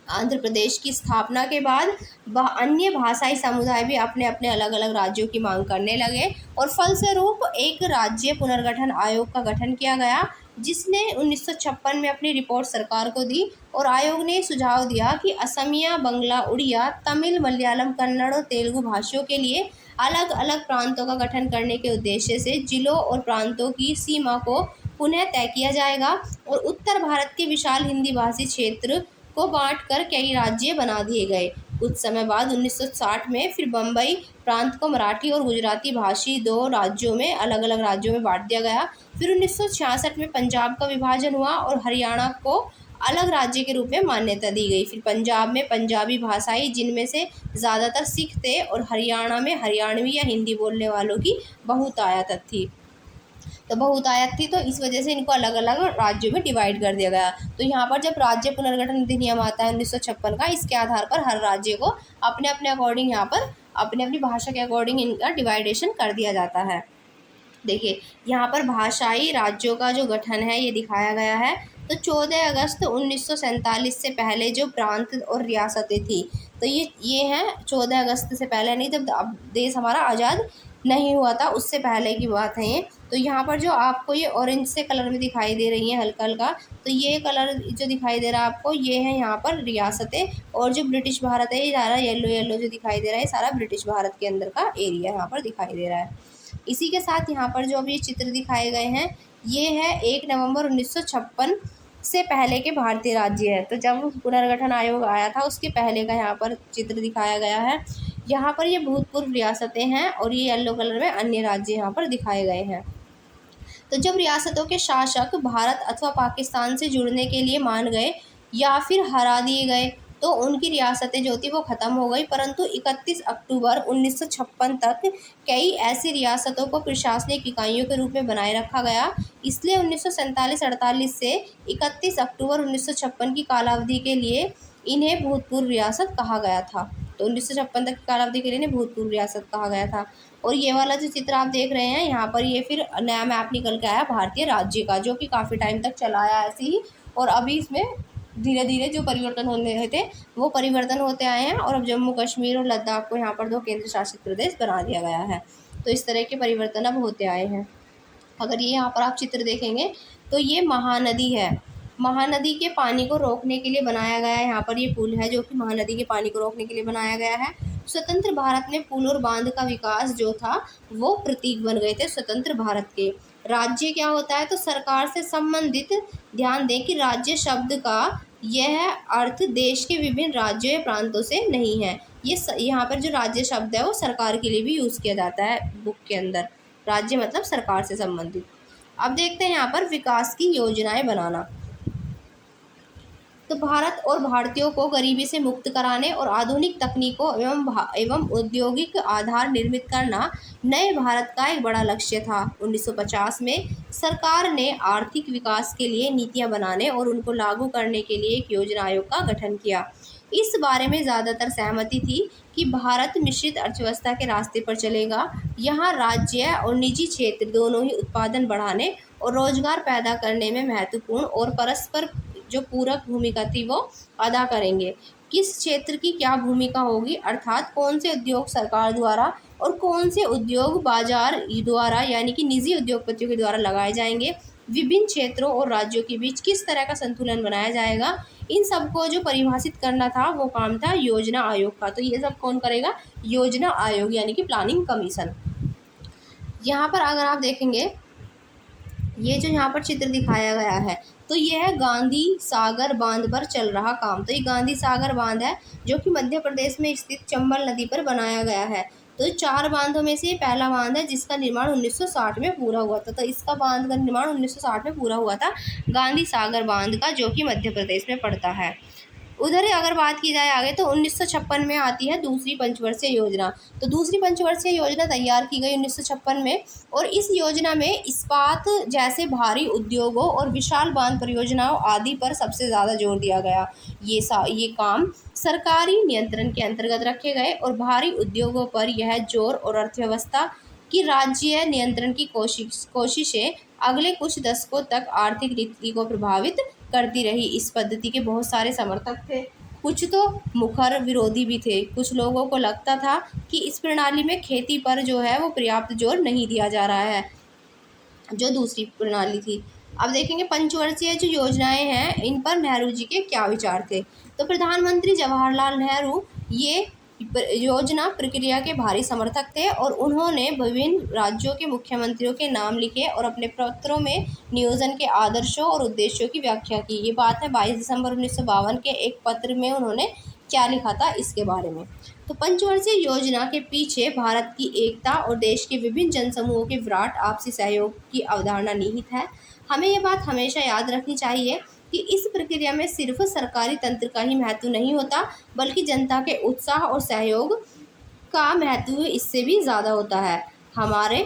आंध्र प्रदेश की स्थापना के बाद अन्य भाषाई समुदाय भी अपने अपने अलग अलग राज्यों की मांग करने लगे और फलस्वरूप एक राज्य पुनर्गठन आयोग का गठन किया गया, जिसने 1956 में अपनी रिपोर्ट सरकार को दी और आयोग ने सुझाव दिया कि असमिया, बंगला, उड़िया, तमिल, मलयालम, कन्नड़ और तेलुगु भाषियों के लिए अलग अलग प्रांतों का गठन करने के उद्देश्य से जिलों और प्रांतों की सीमा को पुनः तय किया जाएगा और उत्तर भारत के विशाल हिंदी भाषी क्षेत्र को बांटकर कई राज्य बना दिए गए। कुछ समय बाद 1960 में फिर बम्बई प्रांत को मराठी और गुजराती भाषी 2 राज्यों में अलग अलग राज्यों में बांट दिया गया। फिर 1966 में पंजाब का विभाजन हुआ और हरियाणा को अलग राज्य के रूप में मान्यता दी गई। फिर पंजाब में पंजाबी भाषाई जिनमें से ज़्यादातर सिख थे और हरियाणा में हरियाणवी या हिंदी बोलने वालों की बहुतायत थी। तो इस वजह से इनको अलग अलग राज्यों में डिवाइड कर दिया गया। तो यहाँ पर जब राज्य पुनर्गठन अधिनियम आता है 1956 का, इसके आधार पर हर राज्य को अपने अपने अकॉर्डिंग यहाँ पर अपनी अपनी भाषा के अकॉर्डिंग इनका डिवाइडेशन कर दिया जाता है। देखिए यहाँ पर भाषाई राज्यों का जो गठन है ये दिखाया गया है। तो 14 अगस्त 1947 से पहले जो प्रांत और रियासतें थी, तो ये हैं 14 अगस्त से पहले, नहीं जब देश हमारा आज़ाद नहीं हुआ था उससे पहले की बात है ये। तो यहाँ पर जो आपको ये ऑरेंज से कलर में दिखाई दे रही है हल्का हल्का, तो ये कलर जो दिखाई दे रहा है आपको ये है यहाँ पर रियासतें, और जो ब्रिटिश भारत है ये सारा येलो येलो जो दिखाई दे रहा है सारा ब्रिटिश भारत के अंदर का एरिया यहाँ पर दिखाई दे रहा है। इसी के साथ यहाँ पर जो अभी चित्र दिखाए गए हैं ये है 1 नवंबर 1956 से पहले के भारतीय राज्य है। तो जब पुनर्गठन आयोग आया था उसके पहले का यहाँ पर चित्र दिखाया गया है। यहाँ पर ये भूतपूर्व रियासतें हैं और ये येलो कलर में अन्य राज्य यहाँ पर दिखाए गए हैं। तो जब रियासतों के शासक भारत अथवा पाकिस्तान से जुड़ने के लिए मान गए या फिर हरा दिए गए तो उनकी रियासतें जो थी वो ख़त्म हो गई, परंतु 31 अक्टूबर 1956 तक कई ऐसी रियासतों को प्रशासनिक इकाइयों के रूप में बनाए रखा गया। इसलिए 1947-48 से 31 अक्टूबर 1956 की कालावधि के लिए इन्हें भूतपूर्व रियासत कहा गया था। तो 1956 तक की कालावधि के लिए इन्हें भूतपूर्व रियासत कहा गया था। और ये वाला जो चित्र आप देख रहे हैं यहाँ पर ये फिर नया मैप निकल के आया भारतीय राज्य का, जो कि काफ़ी टाइम तक चला आया ऐसे ही, और अभी इसमें धीरे धीरे जो परिवर्तन होने रहे थे वो परिवर्तन होते आए हैं और अब जम्मू कश्मीर और लद्दाख को यहाँ पर 2 केंद्र शासित प्रदेश बना दिया गया है। तो इस तरह के परिवर्तन अब होते आए हैं। अगर ये यहाँ पर आप चित्र देखेंगे तो ये महानदी है। महानदी के पानी को रोकने के लिए बनाया गया है यहाँ पर ये पुल है जो कि महानदी के पानी को रोकने के लिए बनाया गया है। स्वतंत्र भारत में पुल और बांध का विकास जो था वो प्रतीक बन गए थे स्वतंत्र भारत के। राज्य क्या होता है, तो सरकार से संबंधित, ध्यान दें कि राज्य शब्द का यह अर्थ देश के विभिन्न राज्यों या प्रांतों से नहीं है। ये यहाँ पर जो राज्य शब्द है वो सरकार के लिए भी यूज़ किया जाता है बुक के अंदर। राज्य मतलब सरकार से संबंधित। अब देखते हैं यहाँ पर विकास की योजनाएं बनाना। तो भारत और भारतीयों को गरीबी से मुक्त कराने और आधुनिक तकनीकों एवं औद्योगिक आधार निर्मित करना नए भारत का एक बड़ा लक्ष्य था। 1950 में सरकार ने आर्थिक विकास के लिए नीतियां बनाने और उनको लागू करने के लिए एक योजना आयोग का गठन किया। इस बारे में ज़्यादातर सहमति थी कि भारत मिश्रित अर्थव्यवस्था के रास्ते पर चलेगा। यहाँ राज्य और निजी क्षेत्र दोनों ही उत्पादन बढ़ाने और रोजगार पैदा करने में महत्वपूर्ण और परस्पर जो पूरक भूमिका थी वो अदा करेंगे। किस क्षेत्र की क्या भूमिका होगी, अर्थात कौन से उद्योग सरकार द्वारा और कौन से उद्योग बाजार द्वारा यानी कि निजी उद्योगपतियों के द्वारा लगाए जाएंगे, विभिन्न क्षेत्रों और राज्यों के बीच किस तरह का संतुलन बनाया जाएगा, इन सबको जो परिभाषित करना था वो काम था योजना आयोग का। तो ये सब कौन करेगा? योजना आयोग यानी कि प्लानिंग कमीशन। यहाँ पर अगर आप देखेंगे ये जो यहाँ पर चित्र दिखाया गया है तो यह है गांधी सागर बांध पर चल रहा काम। तो ये गांधी सागर बांध है जो कि मध्य प्रदेश में स्थित चंबल नदी पर बनाया गया है। तो 4 बांधों में से ये पहला बांध है जिसका निर्माण 1960 में पूरा हुआ था। तो इसका बांध का निर्माण 1960 में पूरा हुआ था, गांधी सागर बांध का, जो कि मध्य प्रदेश में पड़ता है। उधर अगर बात की जाए आगे तो 1956 में आती है दूसरी पंचवर्षीय योजना। तो दूसरी पंचवर्षीय योजना तैयार की गई 1956 में, और इस योजना में इस्पात जैसे भारी उद्योगों और विशाल बांध परियोजनाओं आदि पर सबसे ज़्यादा जोर दिया गया। ये काम सरकारी नियंत्रण के अंतर्गत रखे गए और भारी उद्योगों पर यह जोर और अर्थव्यवस्था की राज्य नियंत्रण की कोशिशें अगले कुछ दशकों तक आर्थिक नीति को प्रभावित करती रही। इस पद्धति के बहुत सारे समर्थक थे, कुछ तो मुखर विरोधी भी थे। कुछ लोगों को लगता था कि इस प्रणाली में खेती पर जो है वो पर्याप्त जोर नहीं दिया जा रहा है, जो दूसरी प्रणाली थी। अब देखेंगे पंचवर्षीय जो योजनाएं हैं इन पर नेहरू जी के क्या विचार थे। तो प्रधानमंत्री जवाहरलाल नेहरू ये योजना प्रक्रिया के भारी समर्थक थे और उन्होंने विभिन्न राज्यों के मुख्यमंत्रियों के नाम लिखे और अपने पत्रों में नियोजन के आदर्शों और उद्देश्यों की व्याख्या की। ये बात है 22 दिसंबर 1952 के एक पत्र में उन्होंने क्या लिखा था इसके बारे में। तो पंचवर्षीय योजना के पीछे भारत की एकता और देश के विभिन्न जनसमूहों के विराट आपसी सहयोग की अवधारणा निहित है। हमें ये बात हमेशा याद रखनी चाहिए कि इस प्रक्रिया में सिर्फ सरकारी तंत्र का ही महत्व नहीं होता, बल्कि जनता के उत्साह और सहयोग का महत्व इससे भी ज़्यादा होता है। हमारे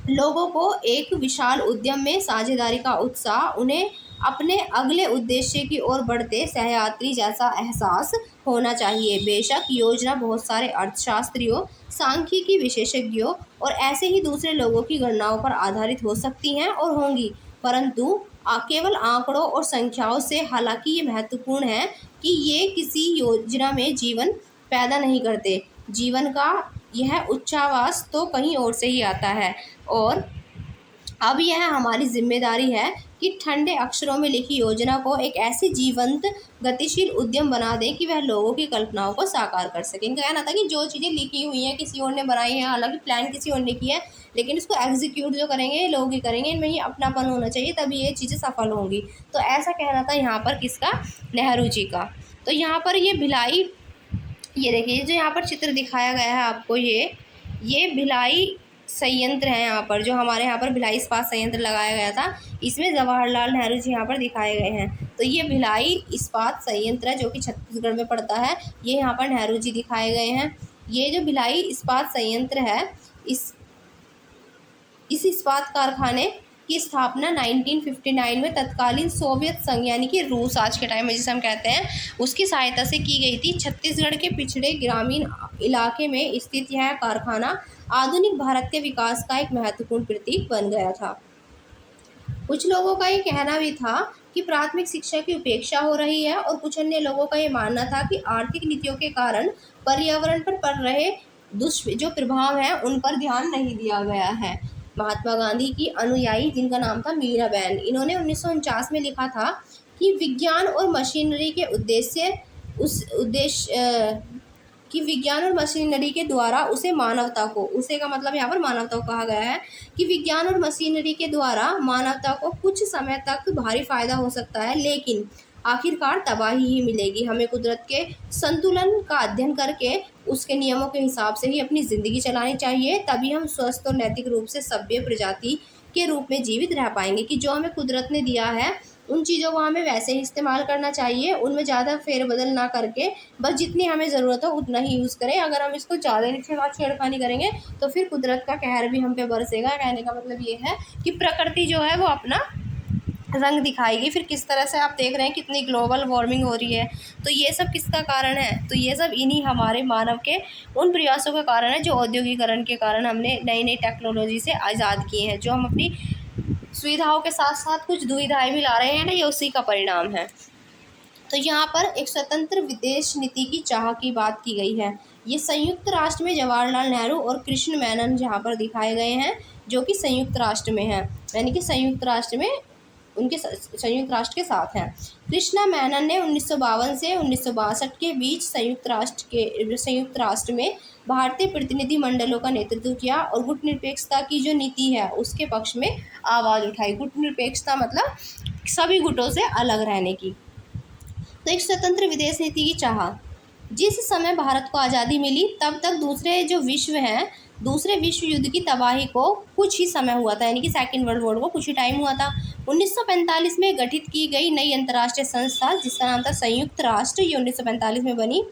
लोगों को एक विशाल उद्यम में साझेदारी का उत्साह उन्हें अपने अगले उद्देश्य की ओर बढ़ते सहयात्री जैसा एहसास होना चाहिए। बेशक योजना बहुत सारे अर्थशास्त्रियों, सांख्यिकी विशेषज्ञों और ऐसे ही दूसरे लोगों की गणनाओं पर आधारित हो सकती हैं और होंगी, परंतु केवल आंकड़ों और संख्याओं से, हालांकि ये महत्वपूर्ण है कि ये किसी योजना में जीवन पैदा नहीं करते। जीवन का यह उच्छ्वास तो कहीं और से ही आता है और अब यह हमारी जिम्मेदारी है कि ठंडे अक्षरों में लिखी योजना को एक ऐसी जीवंत गतिशील उद्यम बना दें कि वह लोगों की कल्पनाओं को साकार कर सकें। इनका कहना था कि जो चीज़ें लिखी हुई हैं किसी और ने बनाई हैं, हालांकि प्लान किसी और ने किया है, लेकिन इसको एग्जीक्यूट जो करेंगे लोग ही करेंगे, इनमें ही अपनापन होना चाहिए तभी ये चीज़ें सफल होंगी। तो ऐसा कहना था यहाँ पर किसका? नेहरू जी का। तो यहाँ पर ये भिलाई, ये देखिए जो यहाँ पर चित्र दिखाया गया है आपको, ये भिलाई संयंत्र है यहाँ पर, जो हमारे यहाँ पर भिलाई इस्पात संयंत्र लगाया गया था, इसमें जवाहरलाल नेहरू जी यहाँ पर दिखाए गए हैं। तो ये भिलाई इस्पात संयंत्र है जो कि छत्तीसगढ़ में पड़ता है, ये यहाँ पर नेहरू जी दिखाए गए हैं। ये जो भिलाई इस्पात संयंत्र है इस इस्पात कारखाने की स्थापना 1959 में तत्कालीन सोवियत संघ यानी कि रूस आज के टाइम में जिसे हम कहते हैं उसकी सहायता से की गई थी। छत्तीसगढ़ के पिछड़े ग्रामीण इलाके में स्थित यह कारखाना आधुनिक भारत के विकास का एक महत्वपूर्ण प्रतीक बन गया था। कुछ लोगों का ये कहना भी था कि प्राथमिक शिक्षा की उपेक्षा हो रही है और कुछ अन्य लोगों का ये मानना था कि आर्थिक नीतियों के कारण पर्यावरण पर पड़ रहे जो प्रभाव हैं उन पर ध्यान नहीं दिया गया है। महात्मा गांधी की अनुयायी जिनका नाम था मीराबेन, इन्होंने 1949 में लिखा था कि विज्ञान और मशीनरी के विज्ञान और मशीनरी के द्वारा उसे मानवता को, उसे का मतलब यहाँ पर मानवता को कहा गया है कि विज्ञान और मशीनरी के द्वारा मानवता को कुछ समय तक भारी फायदा हो सकता है, लेकिन आखिरकार तबाही ही मिलेगी। हमें कुदरत के संतुलन का अध्ययन करके उसके नियमों के हिसाब से ही अपनी ज़िंदगी चलानी चाहिए, तभी हम स्वस्थ और नैतिक रूप से सभ्य प्रजाति के रूप में जीवित रह पाएंगे। कि जो हमें कुदरत ने दिया है उन चीज़ों को हमें वैसे ही इस्तेमाल करना चाहिए, उनमें ज़्यादा फेरबदल ना करके बस जितनी हमें ज़रूरत हो उतना ही यूज़ करें। अगर हम इसको ज़्यादा छेड़खानी करेंगे तो फिर कुदरत का कहर भी हम पे बरसेगा। कहने का मतलब ये है कि प्रकृति जो है वो अपना रंग दिखाएगी। फिर किस तरह से आप देख रहे हैं कितनी ग्लोबल वार्मिंग हो रही है, तो ये सब किसका कारण है? तो ये सब इन्हीं हमारे मानव के उन प्रयासों का कारण है जो औद्योगिकरण के कारण हमने नई नई टेक्नोलॉजी से आज़ाद किए हैं। जो हम अपनी सुविधाओं के साथ साथ कुछ दुविधाएं भी ला रहे हैं ना, ये उसी का परिणाम है। तो यहाँ पर एक स्वतंत्र विदेश नीति की चाह की बात की गई है। ये संयुक्त राष्ट्र में जवाहरलाल नेहरू और कृष्ण मेनन जहाँ पर दिखाए गए हैं, जो कि संयुक्त राष्ट्र में हैं, यानी कि संयुक्त राष्ट्र में उनके संयुक्त राष्ट्र के साथ हैं। कृष्णा मेनन ने 1952 से 1962 के बीच संयुक्त राष्ट्र में भारतीय प्रतिनिधि मंडलों का नेतृत्व किया और गुटनिरपेक्षता की जो नीति है उसके पक्ष में आवाज़ उठाई। गुटनिरपेक्षता मतलब सभी गुटों से अलग रहने की। तो एक स्वतंत्र विदेश नीति की चाह। जिस समय भारत को आज़ादी मिली तब तक दूसरे विश्व युद्ध की तबाही को कुछ ही समय हुआ था, यानी कि सेकेंड वर्ल्ड वॉर को कुछ ही टाइम हुआ था। 1945 में गठित की गई नई अंतर्राष्ट्रीय संस्था जिसका नाम था संयुक्त राष्ट्र, ये 1945 में बनी,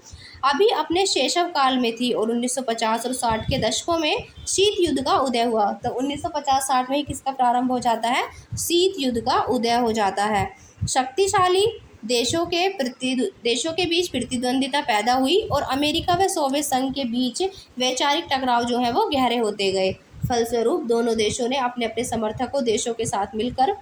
अभी अपने शैशव काल में थी और 1950 और 60 के दशकों में शीत युद्ध का उदय हुआ। तो 1950-60 में ही किसका प्रारंभ हो जाता है? शीत युद्ध का उदय हो जाता है। शक्तिशाली देशों के बीच प्रतिद्वंदिता पैदा हुई और अमेरिका व सोवियत संघ के बीच वैचारिक टकराव जो है वो गहरे होते गए। फलस्वरूप दोनों देशों ने अपने अपने समर्थकों देशों के साथ मिलकर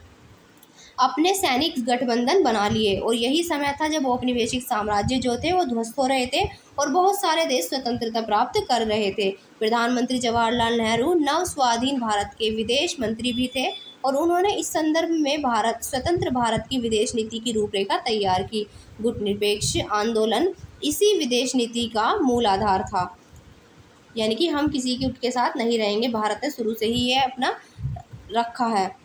अपने सैनिक गठबंधन बना लिए और यही समय था जब औपनिवेशिक साम्राज्य जो थे वो ध्वस्त हो रहे थे और बहुत सारे देश स्वतंत्रता प्राप्त कर रहे थे। प्रधानमंत्री जवाहरलाल नेहरू नव स्वाधीन भारत के विदेश मंत्री भी थे और उन्होंने इस संदर्भ में स्वतंत्र भारत की विदेश नीति की रूपरेखा तैयार की। गुटनिरपेक्ष आंदोलन इसी विदेश नीति का मूल आधार था, यानी कि हम किसी के गुट के साथ नहीं रहेंगे, भारत ने शुरू से ही ये अपना रखा है।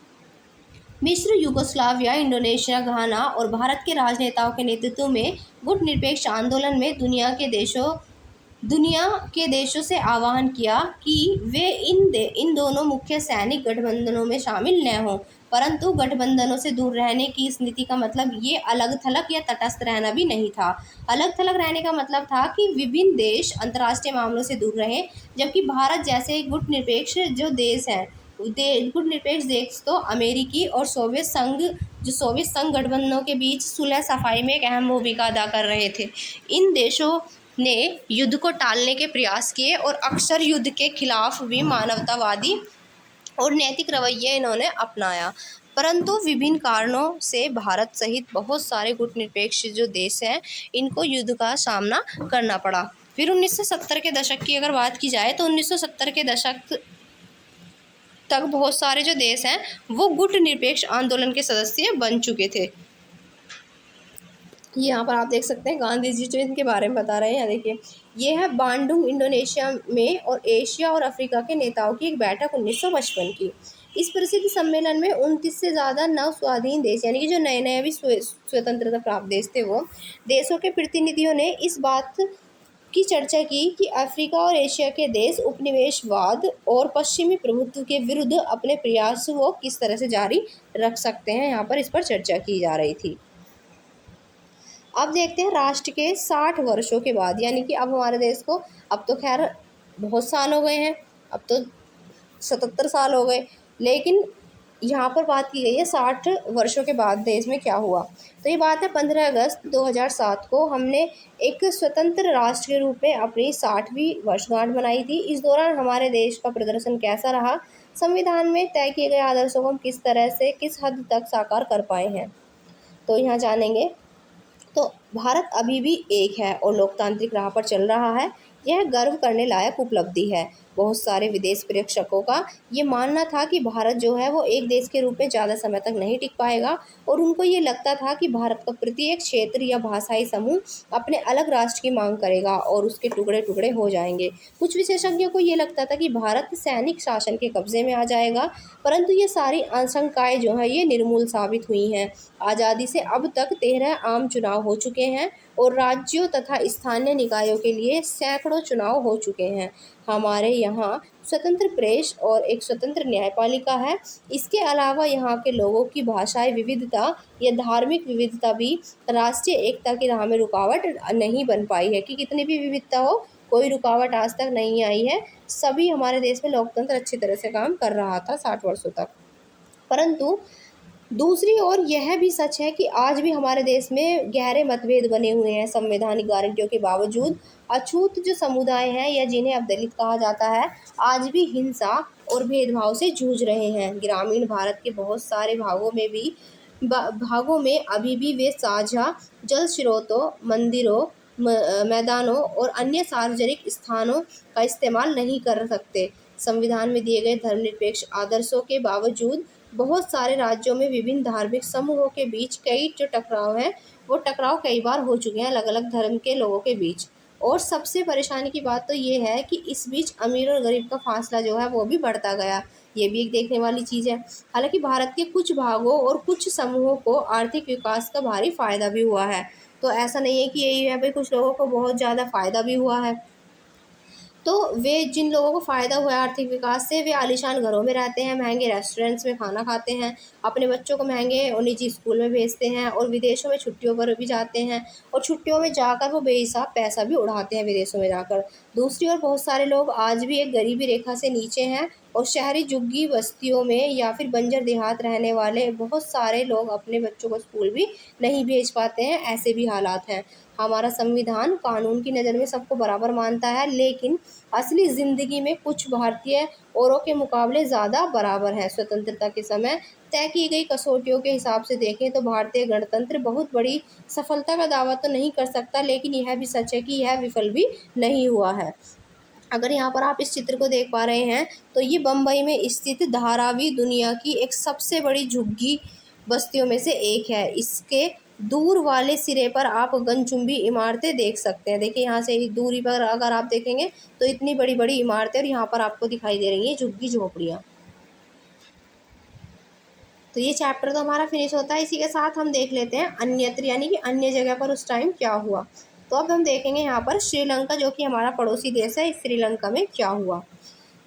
मिस्र, यूगोस्लाविया, इंडोनेशिया, घाना और भारत के राजनेताओं के नेतृत्व में गुटनिरपेक्ष आंदोलन में दुनिया के देशों से आह्वान किया कि वे इन दोनों मुख्य सैनिक गठबंधनों में शामिल न हों, परंतु गठबंधनों से दूर रहने की इस नीति का मतलब ये अलग थलग या तटस्थ रहना भी नहीं था। अलग थलग रहने का मतलब था कि विभिन्न देश अंतर्राष्ट्रीय मामलों से दूर रहें, जबकि भारत जैसे गुटनिरपेक्ष जो देश हैं गुटनिरपेक्ष देश तो अमेरिकी और सोवियत संघ गठबंधनों के बीच सुलह सफाई में एक अहम भूमिका अदा कर रहे थे। इन देशों ने युद्ध को टालने के प्रयास किए और अक्सर युद्ध के खिलाफ भी मानवतावादी और नैतिक रवैया इन्होंने अपनाया, परंतु विभिन्न कारणों से भारत सहित बहुत सारे गुटनिरपेक्ष जो देश हैं इनको युद्ध का सामना करना पड़ा। फिर 1970 के दशक की अगर बात की जाए तो 1970 के दशक तक बहुत सारे जो देश हैं वो गुटनिरपेक्ष आंदोलन के सदस्य बन चुके थे। यहाँ पर आप देख सकते हैं गांधी जी जो इनके बारे में बता रहे हैं। यहाँ देखिए, ये है बांडुंग इंडोनेशिया में और एशिया और अफ्रीका के नेताओं की एक बैठक 1955 की। इस प्रसिद्ध सम्मेलन में 29 से ज़्यादा नव स्वाधीन देश, यानी कि जो नए नए अभी स्वतंत्रता प्राप्त देश थे, वो देशों के प्रतिनिधियों ने इस बात की चर्चा की कि अफ्रीका और एशिया के देश उपनिवेशवाद और पश्चिमी प्रभुत्व के विरुद्ध अपने प्रयास को किस तरह से जारी रख सकते हैं। यहाँ पर इस पर चर्चा की जा रही थी। अब देखते हैं राष्ट्र के 60 वर्षों के बाद, यानी कि अब हमारे देश को अब तो खैर बहुत साल हो गए हैं, अब तो 77 साल हो गए, लेकिन यहाँ पर बात की गई है 60 वर्षों के बाद देश में क्या हुआ। तो ये बात है 15 अगस्त 2007 को हमने एक स्वतंत्र राष्ट्र के रूप में अपनी 60वीं वर्षगांठ मनाई थी। इस दौरान हमारे देश का प्रदर्शन कैसा रहा, संविधान में तय किए गए आदर्शों को हम किस हद तक साकार कर पाए हैं, तो यहाँ जानेंगे। तो भारत अभी भी एक है और लोकतांत्रिक राह पर चल रहा है, यह गर्व करने लायक उपलब्धि है। बहुत सारे विदेश प्रेक्षकों का ये मानना था कि भारत जो है वो एक देश के रूप में ज़्यादा समय तक नहीं टिक पाएगा और उनको ये लगता था कि भारत का प्रत्येक क्षेत्र या भाषाई समूह अपने अलग राष्ट्र की मांग करेगा और उसके टुकड़े टुकड़े हो जाएंगे। कुछ विशेषज्ञों को ये लगता था कि भारत सैनिक शासन के कब्जे में आ जाएगा, परंतु ये सारी आशंकाएं जो है ये निर्मूल साबित हुई हैं। आज़ादी से अब तक 13 आम चुनाव हो चुके हैं और राज्यों तथा स्थानीय निकायों के लिए सैकड़ों चुनाव हो चुके हैं। हमारे यहाँ स्वतंत्र प्रेस और एक स्वतंत्र न्यायपालिका है। इसके अलावा यहाँ के लोगों की भाषाई विविधता या धार्मिक विविधता भी राष्ट्रीय एकता की राह में रुकावट नहीं बन पाई है कि कितनी भी विविधता हो, कोई रुकावट आज तक नहीं आई है। सभी हमारे देश में लोकतंत्र अच्छी तरह से काम कर रहा था 60 वर्षों तक। परंतु दूसरी ओर यह भी सच है कि आज भी हमारे देश में गहरे मतभेद बने हुए हैं। संवैधानिक गारंटियों के बावजूद अछूत जो समुदाय हैं या जिन्हें अब दलित कहा जाता है, आज भी हिंसा और भेदभाव से जूझ रहे हैं। ग्रामीण भारत के बहुत सारे भागों में अभी भी वे साझा जल स्रोतों, मंदिरों मैदानों और अन्य सार्वजनिक स्थानों का इस्तेमाल नहीं कर सकते। संविधान में दिए गए धर्मनिरपेक्ष आदर्शों के बावजूद बहुत सारे राज्यों में विभिन्न धार्मिक समूहों के बीच कई जो टकराव हैं, वो टकराव कई बार हो चुके हैं अलग अलग धर्म के लोगों के बीच। और सबसे परेशानी की बात तो ये है कि इस बीच अमीर और गरीब का फासला जो है वो भी बढ़ता गया। ये भी एक देखने वाली चीज़ है। हालांकि भारत के कुछ भागों और कुछ समूहों को आर्थिक विकास का भारी फायदा भी हुआ है। तो ऐसा नहीं है कि यही है भाई, कुछ लोगों को बहुत ज़्यादा फायदा भी हुआ है। तो वे जिन लोगों को फ़ायदा हुआ है आर्थिक विकास से, वे आलीशान घरों में रहते हैं, महंगे रेस्टोरेंट्स में खाना खाते हैं, अपने बच्चों को महंगे और निजी स्कूल में भेजते हैं और विदेशों में छुट्टियों पर भी जाते हैं और छुट्टियों में जाकर वो बेहिसाब पैसा भी उड़ाते हैं विदेशों में जाकर। दूसरी ओर बहुत सारे लोग आज भी एक गरीबी रेखा से नीचे हैं और शहरी झुग्गी बस्तियों में या फिर बंजर देहात रहने वाले बहुत सारे लोग अपने बच्चों को स्कूल भी नहीं भेज पाते हैं। ऐसे भी हालात हैं। हमारा संविधान कानून की नज़र में सबको बराबर मानता है, लेकिन असली ज़िंदगी में कुछ भारतीय औरों के मुकाबले ज़्यादा बराबर हैं। स्वतंत्रता के समय तय की गई कसौटियों के हिसाब से देखें तो भारतीय गणतंत्र बहुत बड़ी सफलता का दावा तो नहीं कर सकता, लेकिन यह भी सच है कि यह विफल भी नहीं हुआ है। अगर यहाँ पर आप इस चित्र को देख पा रहे हैं तो ये बम्बई में स्थित धारावी दुनिया की एक सबसे बड़ी झुग्गी बस्तियों में से एक है। इसके दूर वाले सिरे पर आप गगनचुंबी इमारतें देख सकते हैं। देखिए यहाँ से दूरी पर अगर आप देखेंगे तो इतनी बड़ी बड़ी इमारतें और यहाँ पर आपको दिखाई दे रही हैं झुग्गी झोपड़ियाँ। तो ये चैप्टर तो हमारा फिनिश होता है। इसी के साथ हम देख लेते हैं अन्यत्र, यानी कि अन्य जगह पर उस टाइम क्या हुआ। तो अब हम देखेंगे यहाँ पर श्रीलंका, जो कि हमारा पड़ोसी देश है, श्रीलंका में क्या हुआ।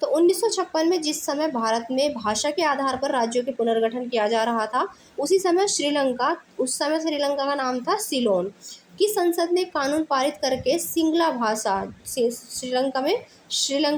तो 1956 में जिस समय भारत में भाषा के आधार पर राज्यों के पुनर्गठन किया जा रहा था, उस समय श्रीलंका का नाम था सिलोन की संसद ने कानून पारित करके सिंगला भाषा, श्रीलंका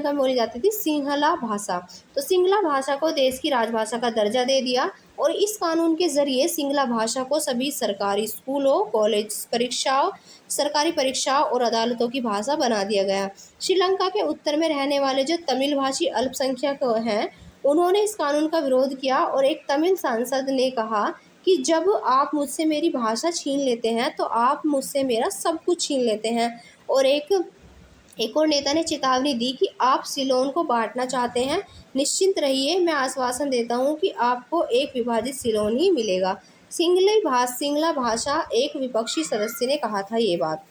में बोली जाती थी सिंहला भाषा, तो सिंगला भाषा को देश की राजभाषा का दर्जा दे दिया। और इस कानून के जरिए सिंगला भाषा को सभी सरकारी स्कूलों, कॉलेज परीक्षाओं, सरकारी परीक्षाओं और अदालतों की भाषा बना दिया गया। श्रीलंका के उत्तर में रहने वाले जो तमिल भाषी अल्पसंख्यक हैं, उन्होंने इस कानून का विरोध किया और एक तमिल सांसद ने कहा कि जब आप मुझसे मेरी भाषा छीन लेते हैं तो आप मुझसे मेरा सब कुछ छीन लेते हैं। और एक और नेता ने चेतावनी दी कि आप सिलोन को बांटना चाहते हैं, निश्चिंत रहिए, मैं आश्वासन देता हूं कि आपको एक विभाजित सिलोन ही मिलेगा। सिंगला भाषा एक विपक्षी सदस्य ने कहा था ये बात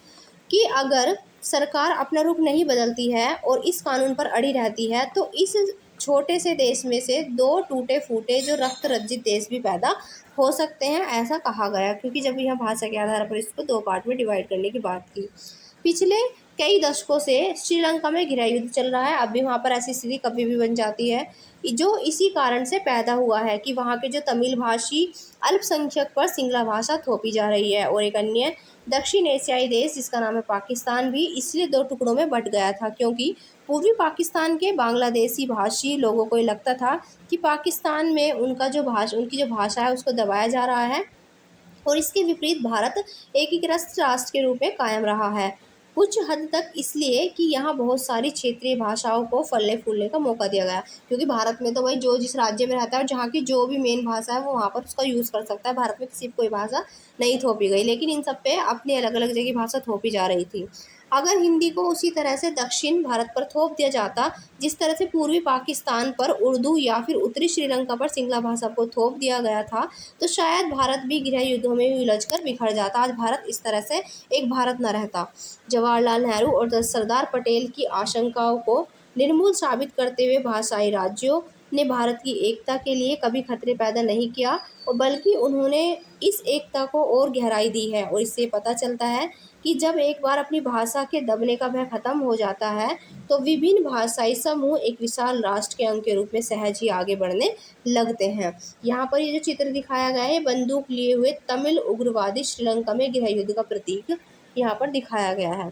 कि अगर सरकार अपना रुख नहीं बदलती है और इस कानून पर अड़ी रहती है तो इस छोटे से देश में से दो टूटे फूटे जो रक्त रंजित देश भी पैदा हो सकते हैं, ऐसा कहा गया। क्योंकि जब यह भाषा के आधार पर इसको दो पार्ट में डिवाइड करने की बात की। पिछले कई दशकों से श्रीलंका में गृह युद्ध चल रहा है। अब भी वहाँ पर ऐसी स्थिति कभी भी बन जाती है, जो इसी कारण से पैदा हुआ है कि वहाँ के जो तमिल भाषी अल्पसंख्यक पर सिंगला भाषा थोपी जा रही है। और एक अन्य दक्षिण एशियाई देश जिसका नाम है पाकिस्तान भी इसलिए दो टुकड़ों में बंट गया था, क्योंकि पूर्वी पाकिस्तान के बांग्लादेशी भाषी लोगों को ये लगता था कि पाकिस्तान में उनकी जो भाषा है उसको दबाया जा रहा है और इसके विपरीत भारत एकीकृत राष्ट्र के रूप में कायम रहा है, कुछ हद तक इसलिए कि यहाँ बहुत सारी क्षेत्रीय भाषाओं को फलने फूलने का मौका दिया गया। क्योंकि भारत में तो भाई जो जिस राज्य में रहता है और जहाँ की जो भी मेन भाषा है वो वहाँ पर उसका यूज़ कर सकता है। भारत में किसी कोई भाषा नहीं थोपी गई, लेकिन इन सब पे अपनी अलग अलग जगह भाषा थोपी जा रही थी। अगर हिंदी को उसी तरह से दक्षिण भारत पर थोप दिया जाता जिस तरह से पूर्वी पाकिस्तान पर उर्दू या फिर उत्तरी श्रीलंका पर सिंगला भाषा को थोप दिया गया था, तो शायद भारत भी गृह युद्धों में उलझकर बिखर जाता। आज भारत इस तरह से एक भारत न रहता। जवाहरलाल नेहरू और सरदार पटेल की आशंकाओं को निर्मूल साबित करते हुए भाषाई राज्यों ने भारत की एकता के लिए कभी खतरे पैदा नहीं किया, और बल्कि उन्होंने इस एकता को और गहराई दी है। और इससे पता चलता है कि जब एक बार अपनी भाषा के दबने का भय खत्म हो जाता है तो विभिन्न भाषाई समूह एक विशाल राष्ट्र के अंग के रूप में सहज ही आगे बढ़ने लगते हैं। यहाँ पर ये जो चित्र दिखाया गया है, बंदूक लिए हुए तमिल उग्रवादी श्रीलंका में गृह युद्ध का प्रतीक यहाँ पर दिखाया गया है।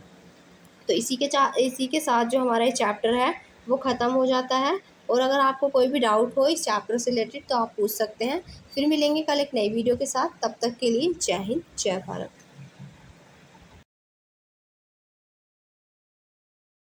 तो इसी के साथ जो हमारा ये चैप्टर है वो ख़त्म हो जाता है। और अगर आपको कोई भी डाउट हो इस चैप्टर से रिलेटेड तो आप पूछ सकते हैं। फिर मिलेंगे कल एक नई वीडियो के साथ। तब तक के लिए जय हिंद, जय भारत।